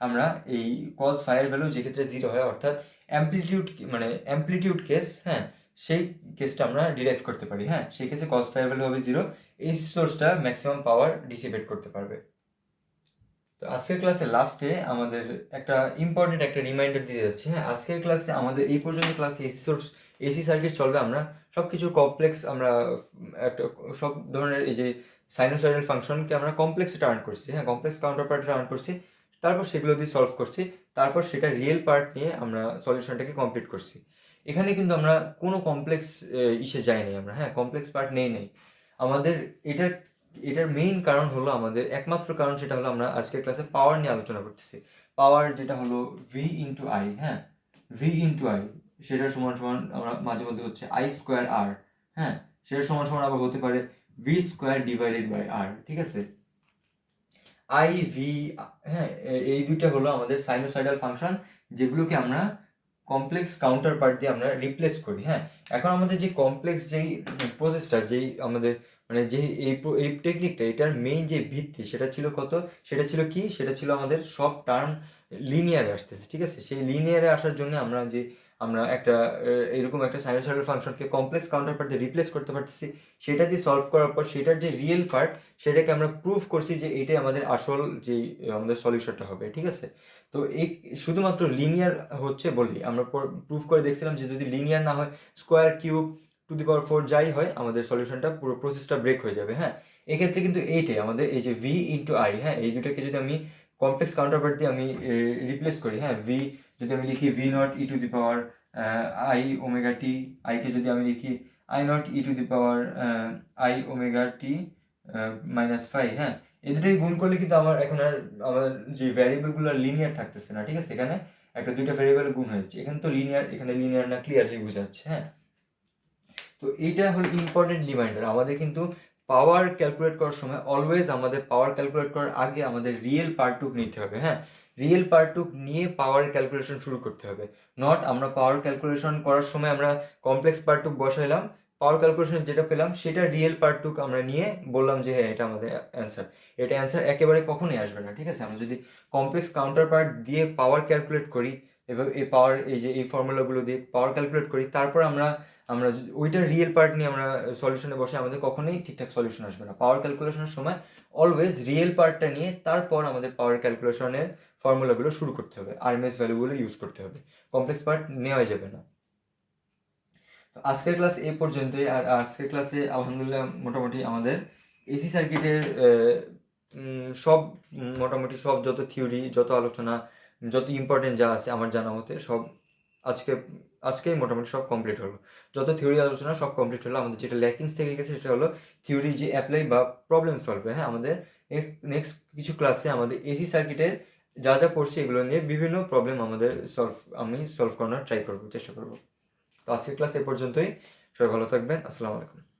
আমরা এই কজ ফাইয়ের ভ্যালু যেক্ষেত্রে 0 হয়, অর্থাৎ অ্যাম্পলিটিউড কেস, হ্যাঁ, সেই কেসটা আমরা ডিরাইভ করতে পারি, হ্যাঁ। সেই কেসে কজ ফাইয়ের ভ্যালু হবে 0, এসি সোর্সটা ম্যাক্সিমাম পাওয়ার ডিসিপেট করতে পারবে। তো আজকের ক্লাসে লাস্টে আমাদের একটা ইম্পর্টেন্ট একটা রিমাইন্ডার দিয়ে যাচ্ছি, হ্যাঁ। আজকের ক্লাসে আমাদের এই পর্যন্ত ক্লাসে এসি সার্কিট সলভে আমরা সব কিছু কমপ্লেক্স, আমরা একটা সব ধরনের এই যে সাইনোসয়েডাল ফাংশনকে আমরা কমপ্লেক্সে টার্ন করছি, হ্যাঁ, কমপ্লেক্স কাউন্টার পার্টে টার্ন করছি, তারপর সেগুলো দিয়ে সলভ করছি, তারপর সেটা রিয়েল পার্ট নিয়ে আমরা সলিউশনটাকে কমপ্লিট করছি। এখানে কিন্তু আমরা কোনো কমপ্লেক্স যাইনি আমরা, হ্যাঁ, কমপ্লেক্স পার্ট নেই। আমাদের এটার মেইন কারণ হলো, আমাদের একমাত্র কারণ সেটা হলো আমরা আজকের ক্লাসে পাওয়ার নিয়ে আলোচনা করতেছি। পাওয়ার যেটা হলো ভি ইন্টু আই, হ্যাঁ, ভি ইন্টু আই, সেটার সমান সমান আমরা মাঝে মধ্যে হচ্ছে আই স্কোয়ার আর, হ্যাঁ, সেটার সমান সমান আবার হতে পারে ভি স্কোয়ার ডিভাইডেড বাই আর, ঠিক আছে। আই ভি, হ্যাঁ, এই দুইটা হলো আমাদের সাইনোসয়েডাল ফাংশন, যেগুলোকে আমরা কমপ্লেক্স কাউন্টার পার্ট দিয়ে আমরা রিপ্লেস করি, হ্যাঁ। এখন আমাদের যে কমপ্লেক্স যেই প্রসেসটা, আমাদের মানে এই টেকনিকটা, এটার মেইন যে ভিত্তি সেটা ছিল সেটা ছিল আমাদের সব টার্ম লিনিয়ারে আসতেছে, ঠিক আছে। সেই লিনিয়ারে আসার জন্য আমরা একটা এরকম একটা সাইনোসয়েডাল ফাংশনকে কমপ্লেক্স কাউন্টার পার্ট দিয়ে রিপ্লেস করতে পারতেছি। সেটা দিয়ে সলভ করার পর সেটার যে রিয়েল পার্ট, সেটাকে আমরা প্রুভ করছি যে এটাই আমাদের আসল আমাদের সলিউশনটা হবে, ঠিক আছে। তো এই শুধুমাত্র লিনিয়ার হচ্ছে বলি, আমরা প্রুভ করে দেখছিলাম যে যদি লিনিয়ার না হয়, স্কোয়ার, কিউব, টু দি পাওয়ার 4 যাই হয়, আমাদের সলিউশনটা পুরো প্রসেসটা ব্রেক হয়ে যাবে, হ্যাঁ। এক্ষেত্রে কিন্তু এইটাই আমাদের এই যে ভি ইন্টু আই, হ্যাঁ, এই দুটাকে যদি আমি কমপ্লেক্স কাউন্টারপার্ট দিয়ে আমি রিপ্লেস করি, হ্যাঁ, যদি আমি লিখি V naught E to the power I omega T, আইকে যদি আমি লিখি I naught E to the power I omega T minus 5, হ্যাঁ, এই দুটোই গুণ করলে কিন্তু আমার যে ভ্যারিয়েবলগুলো লিনিয়ার থাকতেছে না, ঠিক আছে। এখানে দুইটা ভ্যারিয়েবল গুণ হয়েছে, এখানে তো এখানে লিনিয়ার না, ক্লিয়ারলি বোঝা যাচ্ছে, হ্যাঁ। তো এইটা হলো ইম্পর্টেন্ট রিমাইন্ডার, আমাদের কিন্তু পাওয়ার ক্যালকুলেট করার সময় অলওয়েজ আমাদের পাওয়ার ক্যালকুলেট করার আগে আমাদের রিয়েল পার্টটুক নিতে হবে, হ্যাঁ। রিয়েল পার্টটুক নিয়ে পাওয়ার ক্যালকুলেশন শুরু করতে হবে। নট আমরা পাওয়ার ক্যালকুলেশন করার সময় আমরা কমপ্লেক্স পার্টটুক বসাইলাম, পাওয়ার ক্যালকুলেশন যেটা পেলাম সেটা রিয়েল পার্টটুক আমরা নিয়ে বললাম যে হ্যাঁ এটা আমাদের অ্যান্সার। এটা অ্যান্সার একেবারে কখনোই আসবে না, ঠিক আছে। আমরা যদি কমপ্লেক্স কাউন্টার পার্ট দিয়ে পাওয়ার ক্যালকুলেট করি, এবার এই ফর্মুলাগুলো দিয়ে পাওয়ার ক্যালকুলেট করি, তারপর আমরা যদি ওইটা রিয়েল পার্ট নিয়ে আমরা সলিউশনে বসে, আমাদের কখনোই ঠিকঠাক সলিউশন আসবে না। পাওয়ার ক্যালকুলেশনের সময় অলওয়েজ রিয়েল পার্টটা নিয়ে তারপর আমাদের পাওয়ার ক্যালকুলেশনের ফর্মুলাগুলো শুরু করতে হবে, আরএমএস ভ্যালুগুলো ইউজ করতে হবে, কমপ্লেক্স পার্ট নেওয়াই যাবে না। তো আজকের ক্লাস এই পর্যন্তই। আর আজকের ক্লাসে আলহামদুলিল্লাহ মোটামুটি আমাদের এসি সার্কিটের মোটামুটি সব যত থিওরি, যত আলোচনা, যত ইম্পর্টেন্ট যা আছে আমার জানা মতে সব আজকেই মোটামুটি সব কমপ্লিট হলো। যত থিওরি আলোচনা সব কমপ্লিট হলো। আমাদের যেটা ল্যাকিংস থেকে গেছে সেটা হলো থিওরি যে অ্যাপ্লাই বা প্রবলেম সলভে, হ্যাঁ। আমাদের নেক্সট কিছু ক্লাসে আমাদের এসি সার্কিটের যা যা পড়ছি এগুলো নিয়ে বিভিন্ন প্রবলেম আমি সলভ করানোর চেষ্টা করবো। তো আজকের ক্লাস এ পর্যন্তই। সবাই ভালো থাকবেন। আসসালামু আলাইকুম।